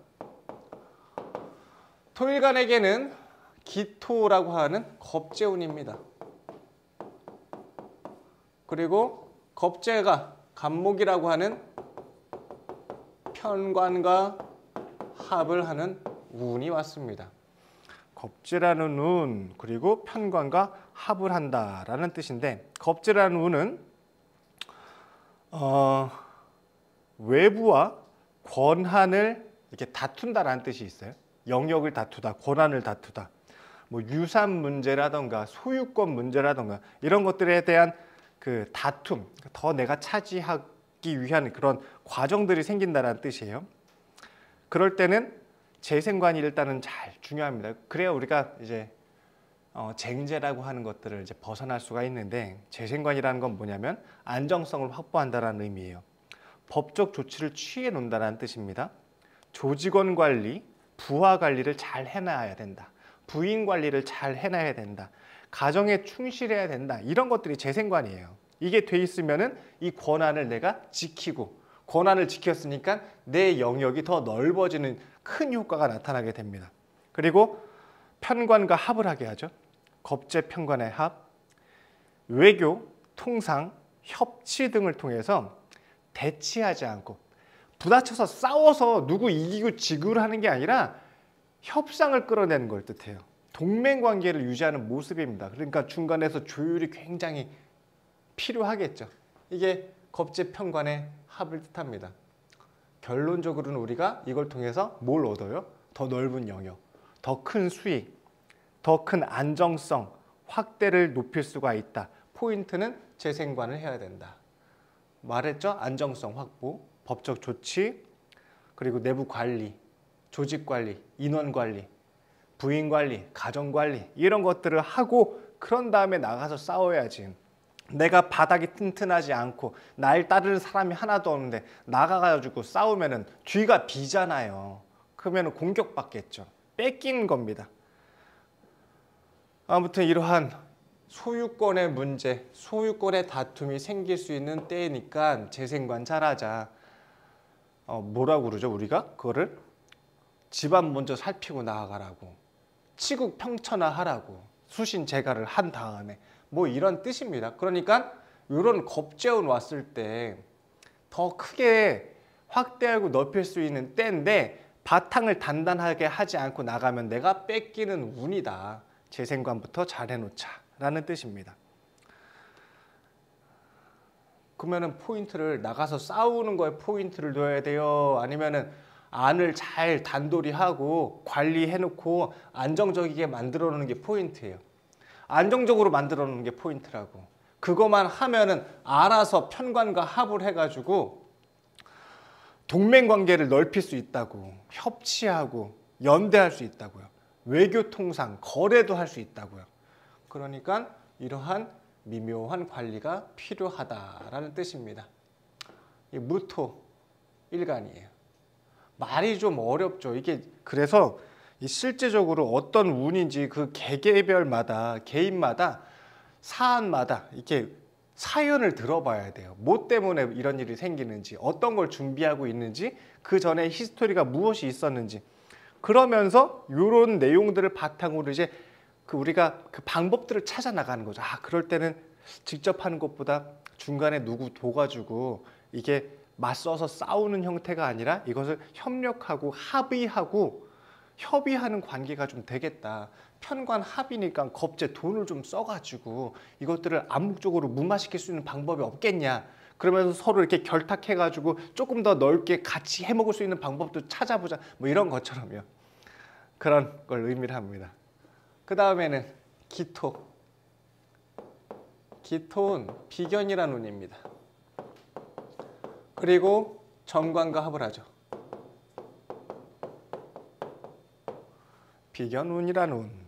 S1: 토일간에게는 기토라고 하는 겁재운입니다. 그리고 겁재가 간목이라고 하는 편관과 합을 하는 운이 왔습니다. 겁재라는 운, 그리고 편관과 합을 한다라는 뜻인데, 겁재라는 운은 외부와 권한을 이렇게 다툰다라는 뜻이 있어요. 영역을 다투다, 권한을 다투다. 뭐 유산 문제라던가 소유권 문제라던가 이런 것들에 대한 그 다툼, 더 내가 차지하기 위한 그런 과정들이 생긴다는 뜻이에요. 그럴 때는 재생관이 일단은 잘 중요합니다. 그래야 우리가 이제 쟁제라고 하는 것들을 이제 벗어날 수가 있는데, 재생관이라는 건 뭐냐면 안정성을 확보한다는 의미예요. 법적 조치를 취해 놓는다는 뜻입니다. 조직원 관리, 부하 관리를 잘 해놔야 된다. 부인 관리를 잘 해놔야 된다. 가정에 충실해야 된다. 이런 것들이 재생관이에요. 이게 돼 있으면은 이 권한을 내가 지키고 권한을 지켰으니까 내 영역이 더 넓어지는 큰 효과가 나타나게 됩니다. 그리고 편관과 합을 하게 하죠. 겁재 편관의 합, 외교, 통상, 협치 등을 통해서 대치하지 않고 부딪혀서 싸워서 누구 이기고 지구를 하는 게 아니라 협상을 끌어내는 걸 뜻해요. 동맹관계를 유지하는 모습입니다. 그러니까 중간에서 조율이 굉장히 필요하겠죠. 이게 겁재편관의 합을 뜻합니다. 결론적으로는 우리가 이걸 통해서 뭘 얻어요? 더 넓은 영역, 더 큰 수익, 더 큰 안정성, 확대를 높일 수가 있다. 포인트는 재생관을 해야 된다. 말했죠? 안정성 확보, 법적 조치, 그리고 내부 관리, 조직 관리, 인원 관리, 부인 관리, 가정 관리 이런 것들을 하고 그런 다음에 나가서 싸워야지. 내가 바닥이 튼튼하지 않고 날 따르는 사람이 하나도 없는데 나가가지고 싸우면은 뒤가 비잖아요. 그러면 공격받겠죠. 뺏기는 겁니다. 아무튼 이러한 소유권의 문제, 소유권의 다툼이 생길 수 있는 때니까 재생관 잘하자. 뭐라고 그러죠 우리가? 그거를 집안 먼저 살피고 나아가라고, 치국 평천화하라고, 수신 제가를 한 다음에 뭐 이런 뜻입니다. 그러니까 이런 겁재운 왔을 때 더 크게 확대하고 넓힐 수 있는 때인데 바탕을 단단하게 하지 않고 나가면 내가 뺏기는 운이다. 재생관부터 잘 해놓자 라는 뜻입니다. 그러면은 포인트를 나가서 싸우는 거에 포인트를 둬야 돼요? 아니면은 안을 잘 단도리하고 관리해놓고 안정적이게 만들어 놓는 게 포인트예요. 안정적으로 만들어 놓는 게 포인트라고. 그것만 하면은 알아서 편관과 합을 해가지고 동맹관계를 넓힐 수 있다고. 협치하고 연대할 수 있다고요. 외교통상, 거래도 할 수 있다고요. 그러니까 이러한 미묘한 관리가 필요하다라는 뜻입니다. 이 무토 일간이에요. 말이 좀 어렵죠. 이게 그래서 실제적으로 어떤 운인지 그 개개별마다 개인마다 사안마다 이렇게 사연을 들어봐야 돼요. 뭐 때문에 이런 일이 생기는지, 어떤 걸 준비하고 있는지, 그 전에 히스토리가 무엇이 있었는지. 그러면서 이런 내용들을 바탕으로 이제 우리가 그 방법들을 찾아 나가는 거죠. 그럴 때는 직접 하는 것보다 중간에 누구 둬가지고 이게 맞서서 싸우는 형태가 아니라 이것을 협력하고 합의하고 협의하는 관계가 좀 되겠다. 편관 합의니까 겁재 돈을 좀 써가지고 이것들을 암묵적으로 무마시킬 수 있는 방법이 없겠냐. 그러면서 서로 이렇게 결탁해가지고 조금 더 넓게 같이 해먹을 수 있는 방법도 찾아보자. 뭐 이런 것처럼요. 그런 걸 의미를 합니다. 그 다음에는 기토. 기토는 비견이라는 운입니다. 그리고 정관과 합을 하죠. 비견운이라는 운.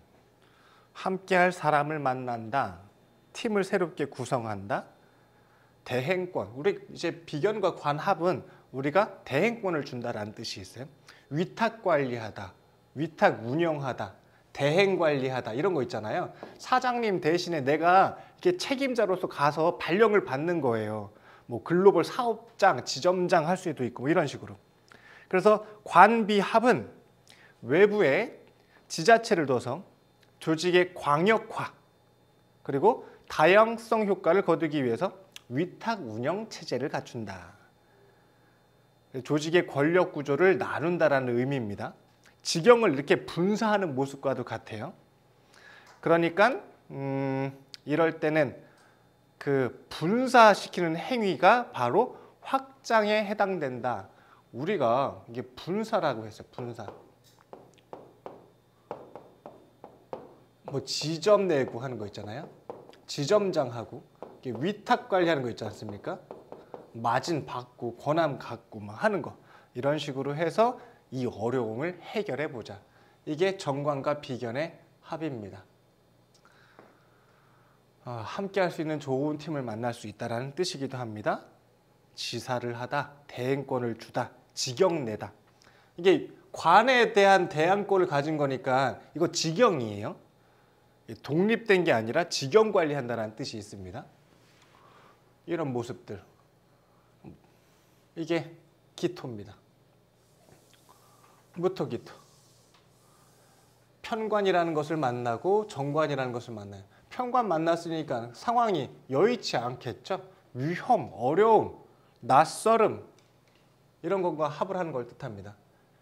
S1: 함께할 사람을 만난다. 팀을 새롭게 구성한다. 대행권. 우리 이제 비견과 관합은 우리가 대행권을 준다라는 뜻이 있어요. 위탁 관리하다. 위탁 운영하다. 대행 관리하다. 이런 거 있잖아요. 사장님 대신에 내가 이렇게 책임자로서 가서 발령을 받는 거예요. 뭐 글로벌 사업장, 지점장 할 수도 있고 뭐 이런 식으로. 그래서 관비합은 외부에 지자체를 둬서 조직의 광역화 그리고 다양성 효과를 거두기 위해서 위탁 운영 체제를 갖춘다. 조직의 권력 구조를 나눈다라는 의미입니다. 직영을 이렇게 분사하는 모습과도 같아요. 그러니까 이럴 때는 그 분사시키는 행위가 바로 확장에 해당된다. 우리가 이게 분사라고 했어요. 분사. 뭐 지점 내고 하는 거 있잖아요. 지점장하고 위탁 관리하는 거 있지 않습니까? 마진 받고 권한 갖고 막 하는 거. 이런 식으로 해서 이 어려움을 해결해 보자. 이게 정관과 비견의 합입니다. 함께 할 수 있는 좋은 팀을 만날 수 있다는 뜻이기도 합니다. 지사를 하다, 대행권을 주다, 직영 내다. 이게 관에 대한 대항권을 가진 거니까 이거 직영이에요. 독립된 게 아니라 직영 관리한다는 뜻이 있습니다. 이런 모습들. 이게 기토입니다. 무토기토. 편관이라는 것을 만나고 정관이라는 것을 만나요. 편관 만났으니까 상황이 여의치 않겠죠. 위험, 어려움, 낯설음 이런 것과 합을 하는 걸 뜻합니다.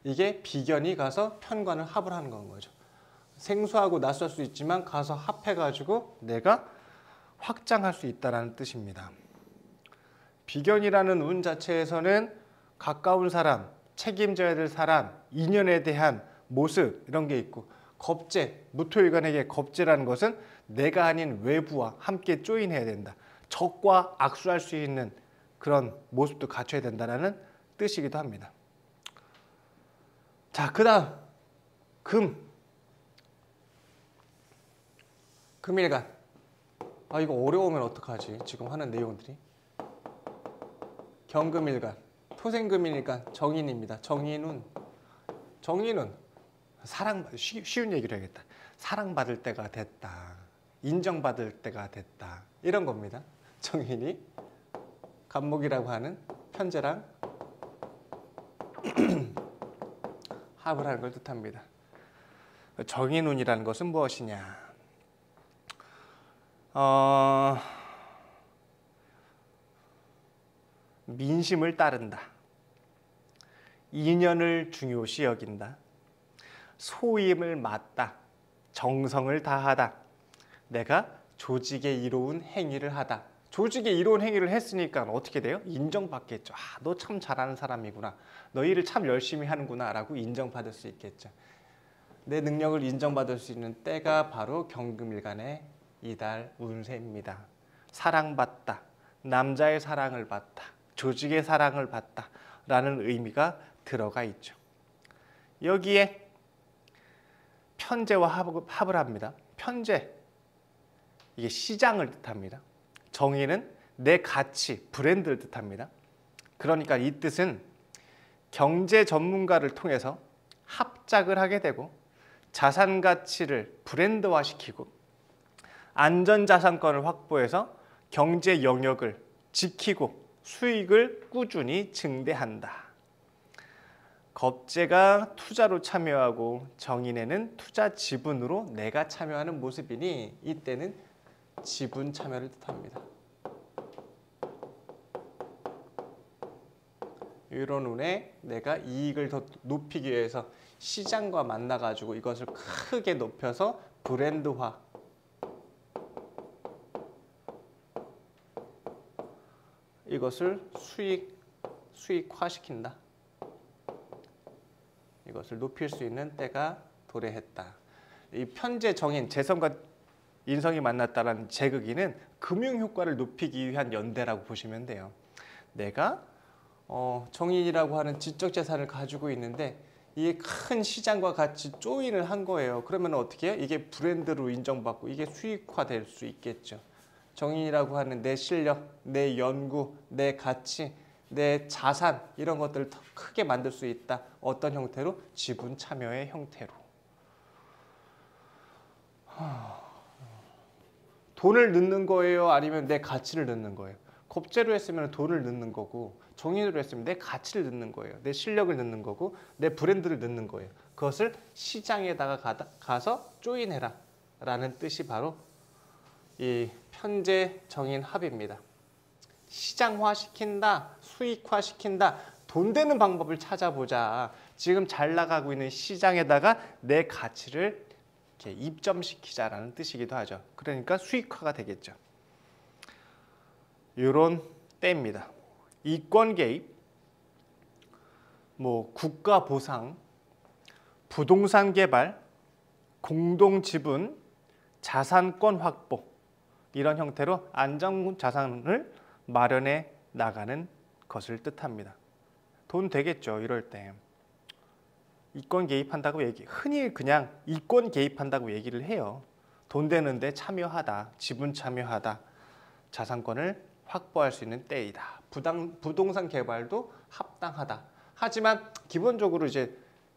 S1: 이게 비견이 가서 편관을 합을 하는 건 거죠. 생소하고 낯설 수 있지만 가서 합해가지고 내가 확장할 수 있다는 뜻입니다. 비견이라는 운 자체에서는 가까운 사람, 책임져야 될 사람, 인연에 대한 모습 이런 게 있고, 겁재, 무토일간에게 겁재라는 것은 내가 아닌 외부와 함께 조인해야 된다. 적과 악수할 수 있는 그런 모습도 갖춰야 된다는 뜻이기도 합니다. 자, 그 다음 금일간. 이거 어려우면 어떡하지? 지금 하는 내용들이. 경금일간, 토생금일간, 정인입니다. 정인운. 쉬운 얘기를 해야겠다. 사랑받을 때가 됐다. 인정받을 때가 됐다. 이런 겁니다. 정인이 간목이라고 하는 편재랑 합을 하는 걸 뜻합니다. 정인운이라는 것은 무엇이냐? 민심을 따른다. 인연을 중요시 여긴다. 소임을 맡다. 정성을 다하다. 내가 조직에 이로운 행위를 하다. 조직에 이로운 행위를 했으니까 어떻게 돼요? 인정받겠죠. 너 참 잘하는 사람이구나. 너 일을 참 열심히 하는구나 라고 인정받을 수 있겠죠. 내 능력을 인정받을 수 있는 때가 바로 경금일간의 이달 운세입니다. 사랑받다. 남자의 사랑을 받다. 조직의 사랑을 받다 라는 의미가 들어가 있죠. 여기에 편재와 합을 합니다. 편재, 이게 시장을 뜻합니다. 정의는 내 가치, 브랜드를 뜻합니다. 그러니까 이 뜻은 경제 전문가를 통해서 합작을 하게 되고 자산 가치를 브랜드화시키고 안전자산권을 확보해서 경제 영역을 지키고 수익을 꾸준히 증대한다. 겁재가 투자로 참여하고 정인에는 투자 지분으로 내가 참여하는 모습이니 이때는 지분 참여를 뜻합니다. 이런 운에 내가 이익을 더 높이기 위해서 시장과 만나가지고 이것을 크게 높여서 브랜드화, 이것을 수익화시킨다. 이것을 높일 수 있는 때가 도래했다. 이 편재 정인, 재성과 인성이 만났다는 제극인은 금융효과를 높이기 위한 연대라고 보시면 돼요. 내가 정인이라고 하는 지적재산을 가지고 있는데 이게 큰 시장과 같이 조인을 한 거예요. 그러면 어떻게 해요? 이게 브랜드로 인정받고 이게 수익화될 수 있겠죠. 정인이라고 하는 내 실력, 내 연구, 내 가치, 내 자산 이런 것들을 더 크게 만들 수 있다. 어떤 형태로? 지분 참여의 형태로. 돈을 넣는 거예요? 아니면 내 가치를 넣는 거예요? 겁재로 했으면 돈을 넣는 거고 정인으로 했으면 내 가치를 넣는 거예요. 내 실력을 넣는 거고 내 브랜드를 넣는 거예요. 그것을 시장에다가 가서 조인해라 라는 뜻이 바로 이 편재 정인 합입니다. 시장화시킨다, 수익화시킨다, 돈 되는 방법을 찾아보자. 지금 잘 나가고 있는 시장에다가 내 가치를 이렇게 입점시키자라는 뜻이기도 하죠. 그러니까 수익화가 되겠죠. 이런 때입니다. 이권 개입, 국가 보상, 부동산 개발, 공동 지분, 자산권 확보 이런 형태로 안정 자산을 마련해 나가는 것을 뜻합니다. 돈 되겠죠. 이럴 때 이권 개입한다고 흔히 그냥 이권 개입한다고 얘기를 해요. 돈 되는데 참여하다, 지분 참여하다, 자산권을 확보할 수 있는 때이다. 부동산 개발도 합당하다. 하지만 기본적으로 이제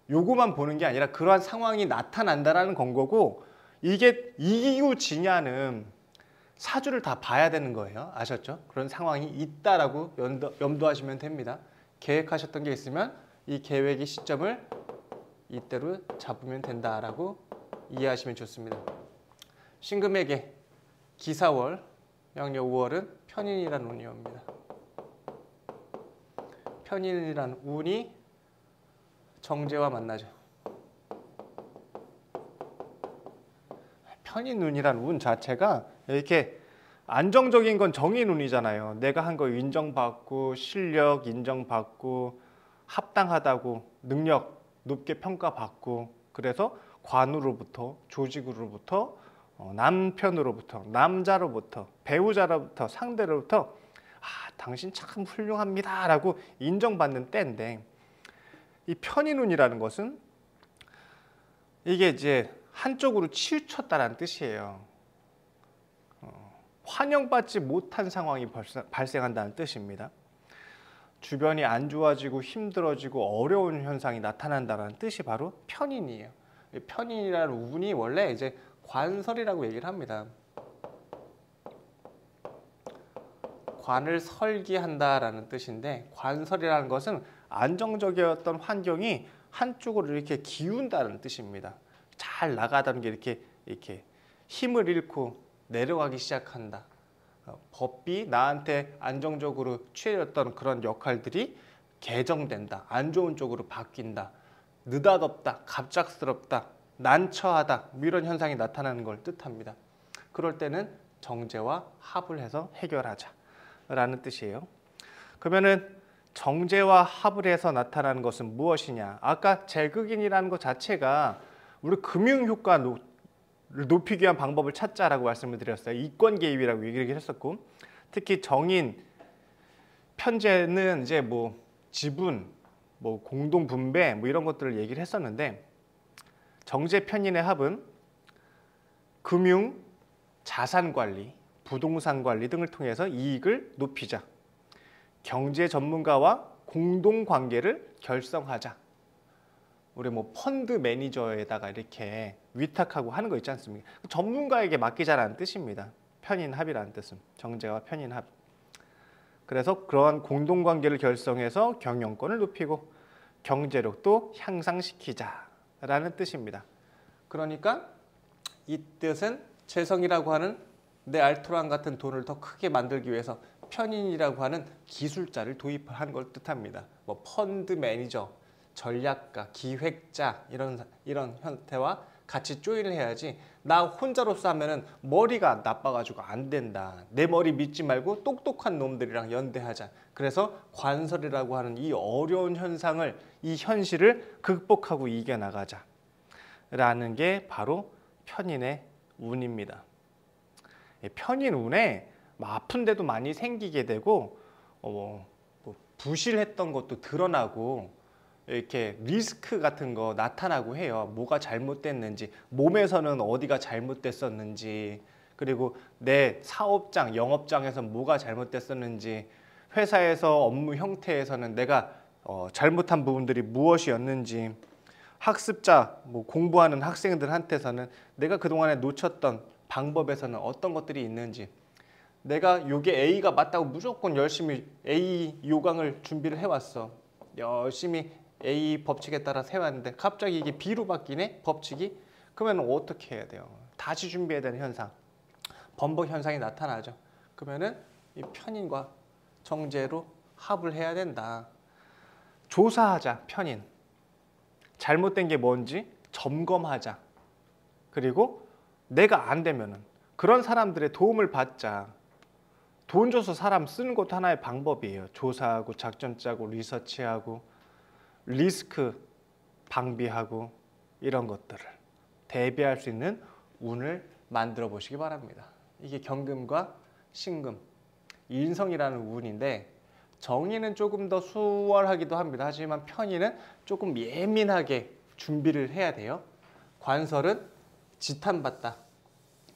S1: 요거만 보는 게 아니라 그러한 상황이 나타난다라는 건 거고 이게 이유지냐는 사주를 다 봐야 되는 거예요. 아셨죠? 그런 상황이 있다라고 염두하시면 됩니다. 계획하셨던 게 있으면 이 계획의 시점을 이때로 잡으면 된다라고 이해하시면 좋습니다. 신금에게 기사월, 양력 5월은 편인이라는 운이 옵니다. 편인이라는 운이 정제와 만나죠. 편인운이라는 운 자체가 이렇게 안정적인 건 정인운이잖아요. 내가 한 거 인정받고 실력 인정받고 합당하다고 능력 높게 평가받고 그래서 관우로부터 조직으로부터 남편으로부터 남자로부터 배우자로부터 상대로부터 당신 참 훌륭합니다 라고 인정받는 때인데 이 편인운이라는 것은 이게 이제 한쪽으로 치우쳤다는 뜻이에요. 환영받지 못한 상황이 발생한다는 뜻입니다. 주변이 안 좋아지고 힘들어지고 어려운 현상이 나타난다는 뜻이 바로 편인이에요. 편인이라는 운이 원래 이제 관설이라고 얘기를 합니다. 관을 설기한다라는 뜻인데 관설이라는 것은 안정적이었던 환경이 한쪽으로 이렇게 기운다는 뜻입니다. 잘 나가던 게 이렇게 힘을 잃고 내려가기 시작한다. 법이 나한테 안정적으로 취해졌던 그런 역할들이 개정된다. 안 좋은 쪽으로 바뀐다. 느닷없다. 갑작스럽다. 난처하다. 이런 현상이 나타나는 걸 뜻합니다. 그럴 때는 정제와 합을 해서 해결하자 라는 뜻이에요. 그러면은 정제와 합을 해서 나타나는 것은 무엇이냐? 아까 재극인이라는 것 자체가 우리 금융효과를 높이기 위한 방법을 찾자라고 말씀을 드렸어요. 이권 개입이라고 얘기를 했었고, 특히 정인 편제는 이제 뭐 지분, 뭐 공동 분배 뭐 이런 것들을 얘기를 했었는데, 정제 편인의 합은 금융, 자산 관리, 부동산 관리 등을 통해서 이익을 높이자. 경제 전문가와 공동 관계를 결성하자. 우리 뭐 펀드 매니저에다가 이렇게 위탁하고 하는 거 있지 않습니까? 전문가에게 맡기자라는 뜻입니다. 편인합이라는 뜻은 정제와 편인합. 그래서 그러한 공동 관계를 결성해서 경영권을 높이고 경제력도 향상시키자라는 뜻입니다. 그러니까 이 뜻은 재성이라고 하는 내 알토란 같은 돈을 더 크게 만들기 위해서 편인이라고 하는 기술자를 도입한 걸 뜻합니다. 뭐 펀드 매니저, 전략가, 기획자 이런 형태와 같이 조인을 해야지 나 혼자로서 하면은 머리가 나빠가지고 안 된다. 내 머리 믿지 말고 똑똑한 놈들이랑 연대하자. 그래서 관설이라고 하는 이 어려운 현상을 이 현실을 극복하고 이겨나가자 라는 게 바로 편인의 운입니다. 편인 운에 아픈 데도 많이 생기게 되고 뭐 부실했던 것도 드러나고 이렇게 리스크 같은 거 나타나고 해요. 뭐가 잘못됐는지, 몸에서는 어디가 잘못됐었는지, 그리고 내 사업장, 영업장에서 뭐가 잘못됐었는지, 회사에서 업무 형태에서는 내가 잘못한 부분들이 무엇이었는지, 학습자, 뭐 공부하는 학생들한테서는 내가 그동안에 놓쳤던 방법에서는 어떤 것들이 있는지, 내가 요게 A가 맞다고 무조건 열심히 A 요강을 준비를 해왔어. 열심히 A 법칙에 따라 세웠는데 갑자기 이게 B로 바뀌네? 법칙이? 그러면 어떻게 해야 돼요? 다시 준비해야 되는 현상, 번복 현상이 나타나죠. 그러면은 이 편인과 정제로 합을 해야 된다. 조사하자, 편인. 잘못된 게 뭔지 점검하자. 그리고 내가 안 되면은 그런 사람들의 도움을 받자. 돈 줘서 사람 쓰는 것도 하나의 방법이에요. 조사하고 작전 짜고 리서치하고 리스크 방비하고 이런 것들을 대비할 수 있는 운을 만들어 보시기 바랍니다. 이게 경금과 신금, 인성이라는 운인데 정인은 조금 더 수월하기도 합니다. 하지만 편인은 조금 예민하게 준비를 해야 돼요. 관설은 지탄받다,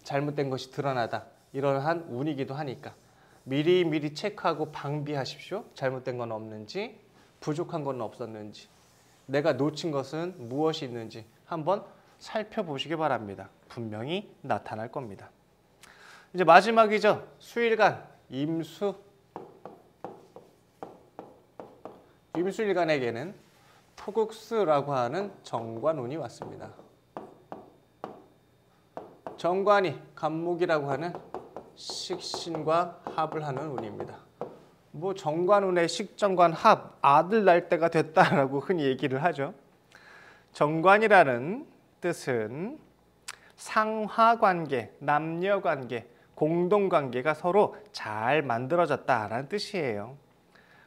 S1: 잘못된 것이 드러나다, 이러한 운이기도 하니까 미리 체크하고 방비하십시오. 잘못된 건 없는지, 부족한 건 없었는지, 내가 놓친 것은 무엇이 있는지 한번 살펴보시기 바랍니다. 분명히 나타날 겁니다. 이제 마지막이죠. 수일간, 임수. 임수일간에게는 토국수라고 하는 정관운이 왔습니다. 정관이 간목이라고 하는 식신과 합을 하는 운입니다. 뭐 정관운의 식정관 합, 아들 날 때가 됐다라고 흔히 얘기를 하죠. 정관이라는 뜻은 상하관계, 남녀관계, 공동관계가 서로 잘 만들어졌다라는 뜻이에요.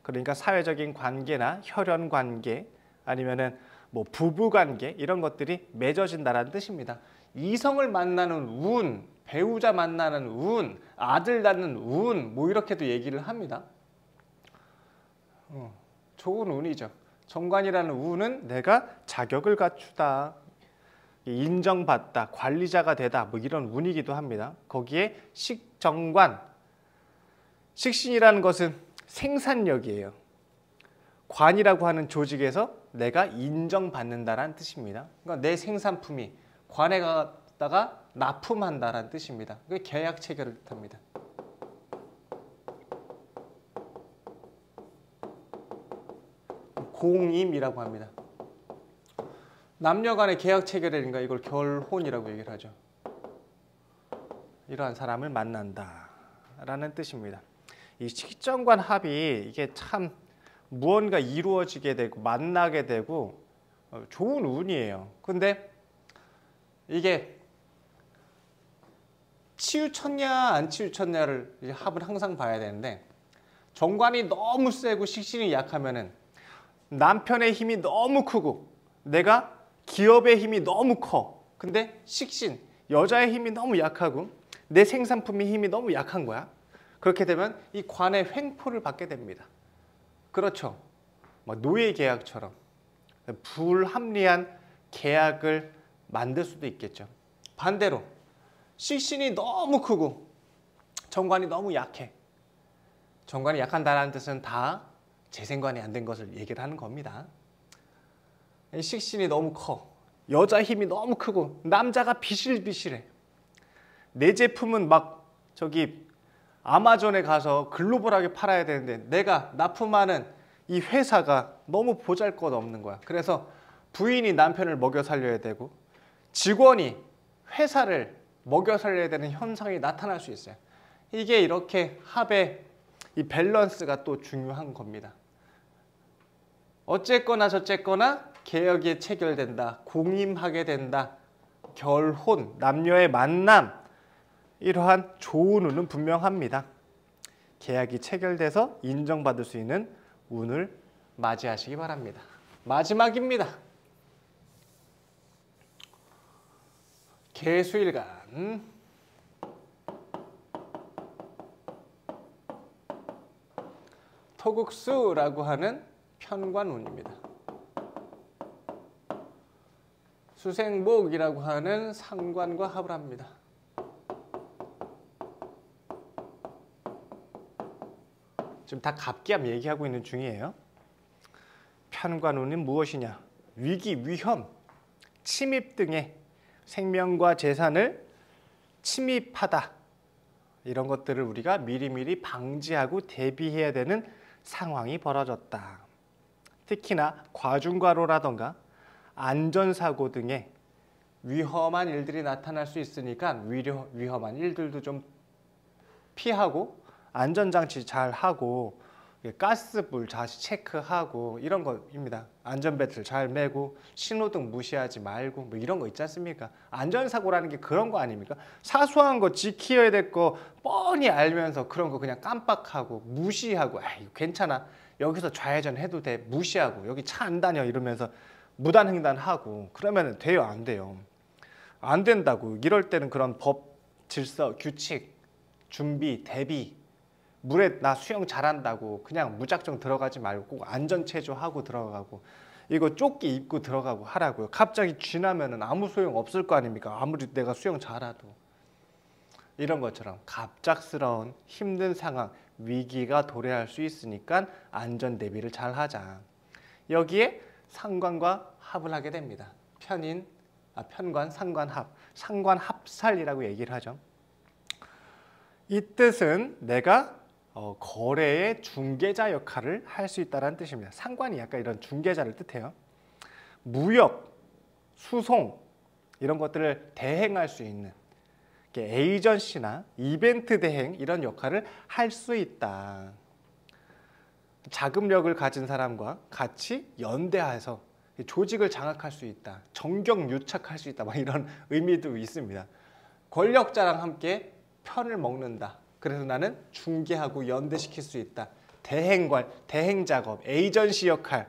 S1: 그러니까 사회적인 관계나 혈연관계 아니면은 뭐 부부관계 이런 것들이 맺어진다라는 뜻입니다. 이성을 만나는 운, 배우자 만나는 운, 아들 낳는 운, 뭐 이렇게도 얘기를 합니다. 좋은 운이죠. 정관이라는 운은 내가 자격을 갖추다, 인정받다, 관리자가 되다, 뭐 이런 운이기도 합니다. 거기에 식정관, 식신이라는 것은 생산력이에요. 관이라고 하는 조직에서 내가 인정받는다라는 뜻입니다. 그러니까 내 생산품이 관에 갔다가 납품한다라는 뜻입니다. 그게 계약 체결을 뜻합니다. 공임이라고 합니다. 남녀 간의 계약 체결이니까 이걸 결혼이라고 얘기를 하죠. 이러한 사람을 만난다라는 뜻입니다. 이 식정관 합이 이게 참 무언가 이루어지게 되고 만나게 되고 좋은 운이에요. 근데 이게 치우쳤냐 안 치우쳤냐를 이제 합을 항상 봐야 되는데, 정관이 너무 세고 식신이 약하면은 남편의 힘이 너무 크고 내가 기업의 힘이 너무 커. 근데 식신, 여자의 힘이 너무 약하고 내 생산품의 힘이 너무 약한 거야. 그렇게 되면 이 관의 횡포를 받게 됩니다. 그렇죠. 노예 계약처럼 불합리한 계약을 만들 수도 있겠죠. 반대로 식신이 너무 크고 정관이 너무 약해. 정관이 약한다는 뜻은 다 재생관이 안 된 것을 얘기를 하는 겁니다. 식신이 너무 커. 여자 힘이 너무 크고 남자가 비실비실해. 내 제품은 막 저기 아마존에 가서 글로벌하게 팔아야 되는데 내가 납품하는 이 회사가 너무 보잘것없는 거야. 그래서 부인이 남편을 먹여 살려야 되고 직원이 회사를 먹여 살려야 되는 현상이 나타날 수 있어요. 이게 이렇게 합의 이 밸런스가 또 중요한 겁니다. 어쨌거나 저쨌거나 계약이 체결된다, 공임하게 된다, 결혼, 남녀의 만남, 이러한 좋은 운은 분명합니다. 계약이 체결돼서 인정받을 수 있는 운을 맞이하시기 바랍니다. 마지막입니다. 계수일간. 토국수라고 하는 편관운입니다. 수생목이라고 하는 상관과 합을 합니다. 지금 다 갑기암 얘기하고 있는 중이에요. 편관운은 무엇이냐? 위기, 위험, 침입 등의 생명과 재산을 침입하다. 이런 것들을 우리가 미리미리 방지하고 대비해야 되는 상황이 벌어졌다. 특히나 과중과로라던가 안전사고 등의 위험한 일들이 나타날 수 있으니까 위험한 일들도 좀 피하고 안전장치 잘 하고 가스불 다시 체크하고 이런 거입니다. 안전벨트를 잘 매고 신호등 무시하지 말고 뭐 이런 거 있지 않습니까? 안전사고라는 게 그런 거 아닙니까? 사소한 거 지켜야 될 거 뻔히 알면서 그런 거 그냥 깜빡하고 무시하고 이거 괜찮아, 여기서 좌회전 해도 돼, 무시하고 여기 차 안 다녀 이러면서 무단횡단하고 그러면 돼요? 안 돼요? 안 된다고. 이럴 때는 그런 법, 질서, 규칙, 준비, 대비, 물에 나 수영 잘한다고 그냥 무작정 들어가지 말고 꼭 안전체조하고 들어가고 이거 조끼 입고 들어가고 하라고요. 갑자기 쥐나면은 아무 소용 없을 거 아닙니까? 아무리 내가 수영 잘해도. 이런 것처럼 갑작스러운 힘든 상황, 위기가 도래할 수 있으니까 안전 대비를 잘 하자. 여기에 상관과 합을 하게 됩니다. 편인 편관, 상관합, 상관합살이라고 얘기를 하죠. 이 뜻은 내가 거래의 중개자 역할을 할 수 있다는 뜻입니다. 상관이 약간 이런 중개자를 뜻해요. 무역, 수송 이런 것들을 대행할 수 있는 에이전시나 이벤트 대행 이런 역할을 할 수 있다. 자금력을 가진 사람과 같이 연대해서 조직을 장악할 수 있다. 정경유착할 수 있다. 이런 의미도 있습니다. 권력자랑 함께 편을 먹는다. 그래서 나는 중개하고 연대시킬 수 있다. 대행 작업, 에이전시 역할,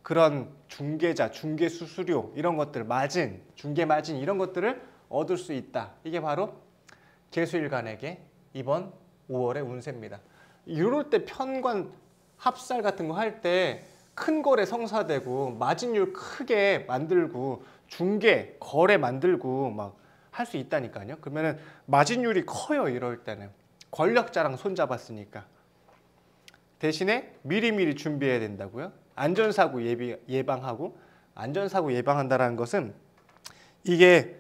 S1: 그런 중개자, 중개 수수료 이런 것들, 마진, 중개 마진 이런 것들을 얻을 수 있다. 이게 바로 개수일간에게 이번 5월의 운세입니다. 이럴 때 편관, 합살 같은 거 할 때 큰 거래 성사되고 마진율 크게 만들고 중개, 거래 만들고 막 할 수 있다니까요. 그러면은 마진율이 커요. 이럴 때는 권력자랑 손잡았으니까. 대신에 미리미리 준비해야 된다고요. 안전사고 예방하고, 안전사고 예방한다는 것은 이게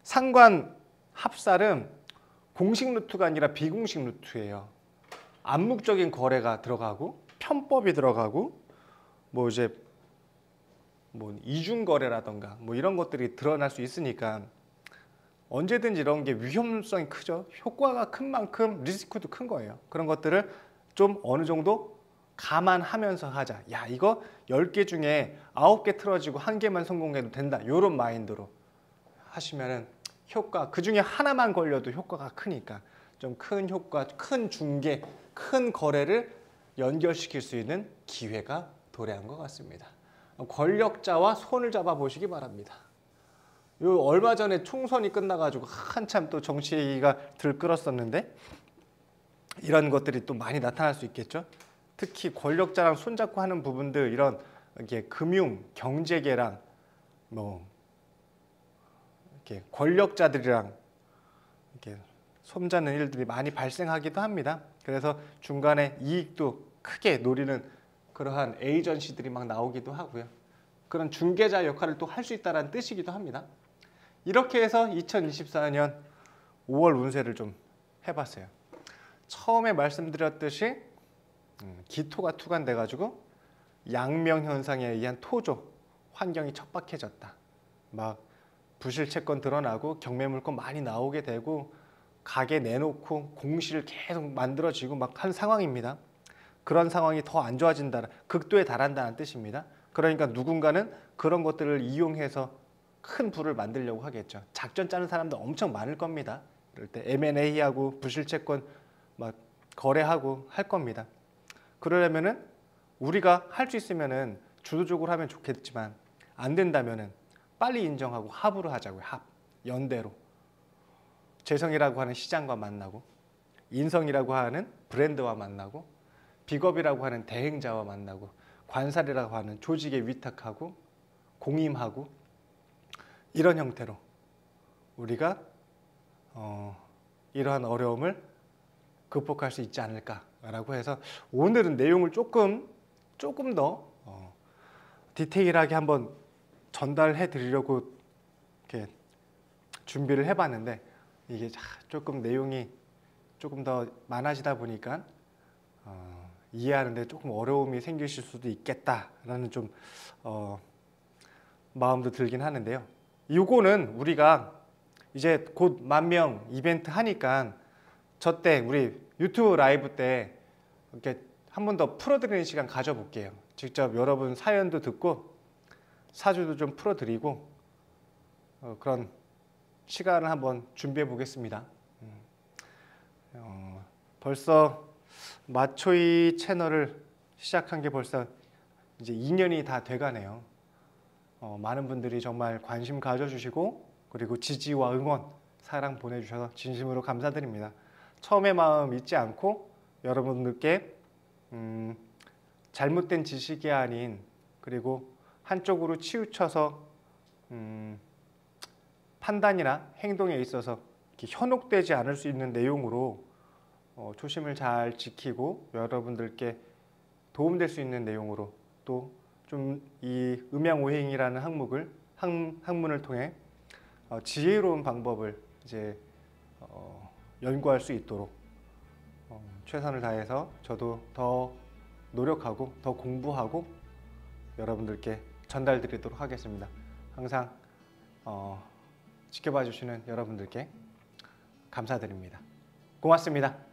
S1: 상관 합살은 공식 루트가 아니라 비공식 루트예요. 암묵적인 거래가 들어가고 편법이 들어가고 이제 이중 거래라던가 이런 것들이 드러날 수 있으니까 언제든지 이런 게 위험성이 크죠. 효과가 큰 만큼 리스크도 큰 거예요. 그런 것들을 좀 어느 정도 감안하면서 하자. 야, 이거 10개 중에 9개 틀어지고 1개만 성공해도 된다. 이런 마인드로 하시면은 효과, 그 중에 하나만 걸려도 효과가 크니까 좀 큰 효과, 큰 중개, 큰 거래를 연결시킬 수 있는 기회가 도래한 것 같습니다. 권력자와 손을 잡아 보시기 바랍니다. 요 얼마 전에 총선이 끝나가지고 한참 또 정치 얘기가 들끓었었는데 이런 것들이 또 많이 나타날 수 있겠죠. 특히 권력자랑 손잡고 하는 부분들, 이런 이렇게 금융, 경제계랑 이렇게 권력자들이랑 이렇게 손잡는 일들이 많이 발생하기도 합니다. 그래서 중간에 이익도 크게 노리는 그러한 에이전시들이 막 나오기도 하고요. 그런 중개자 역할을 또 할 수 있다는 뜻이기도 합니다. 이렇게 해서 2024년 5월 운세를 좀 해봤어요. 처음에 말씀드렸듯이 기토가 투관돼가지고 양명 현상에 의한 토조, 환경이 척박해졌다. 막 부실채권 드러나고 경매물건 많이 나오게 되고 가게 내놓고 공시를 계속 만들어지고 막 한 상황입니다. 그런 상황이 더 안 좋아진다, 극도에 달한다는 뜻입니다. 그러니까 누군가는 그런 것들을 이용해서 큰 부를 만들려고 하겠죠. 작전 짜는 사람도 엄청 많을 겁니다. 이럴 때 M&A하고 부실채권 막 거래하고 할 겁니다. 그러려면은 우리가 할 수 있으면은 주도적으로 하면 좋겠지만 안 된다면은 빨리 인정하고 합으로 하자고요. 합, 연대로. 재성이라고 하는 시장과 만나고, 인성이라고 하는 브랜드와 만나고, 비겁이라고 하는 대행자와 만나고, 관살이라고 하는 조직에 위탁하고 공임하고, 이런 형태로 우리가 이러한 어려움을 극복할 수 있지 않을까라고 해서 오늘은 내용을 조금 더 디테일하게 한번 전달해 드리려고 이렇게 준비를 해봤는데 이게 조금 내용이 조금 더 많아지다 보니까 이해하는데 조금 어려움이 생기실 수도 있겠다라는 좀 마음도 들긴 하는데요. 이거는 우리가 이제 곧 10,000명 이벤트 하니까 저 때 우리 유튜브 라이브 때 이렇게 한 번 더 풀어드리는 시간 가져볼게요. 직접 여러분 사연도 듣고 사주도 좀 풀어드리고 그런 시간을 한번 준비해 보겠습니다. 벌써 마초이 채널을 시작한 게 벌써 이제 2년이 다 돼가네요. 많은 분들이 정말 관심 가져주시고 그리고 지지와 응원, 사랑 보내주셔서 진심으로 감사드립니다. 처음의 마음 잊지 않고 여러분들께 잘못된 지식이 아닌, 그리고 한쪽으로 치우쳐서 판단이나 행동에 있어서 이렇게 현혹되지 않을 수 있는 내용으로 초심을 잘 지키고 여러분들께 도움될 수 있는 내용으로 또 좀 이 음양오행이라는 학문을 통해 지혜로운 방법을 이제 연구할 수 있도록 최선을 다해서 저도 더 노력하고 더 공부하고 여러분들께 전달드리도록 하겠습니다. 항상 지켜봐 주시는 여러분들께 감사드립니다. 고맙습니다.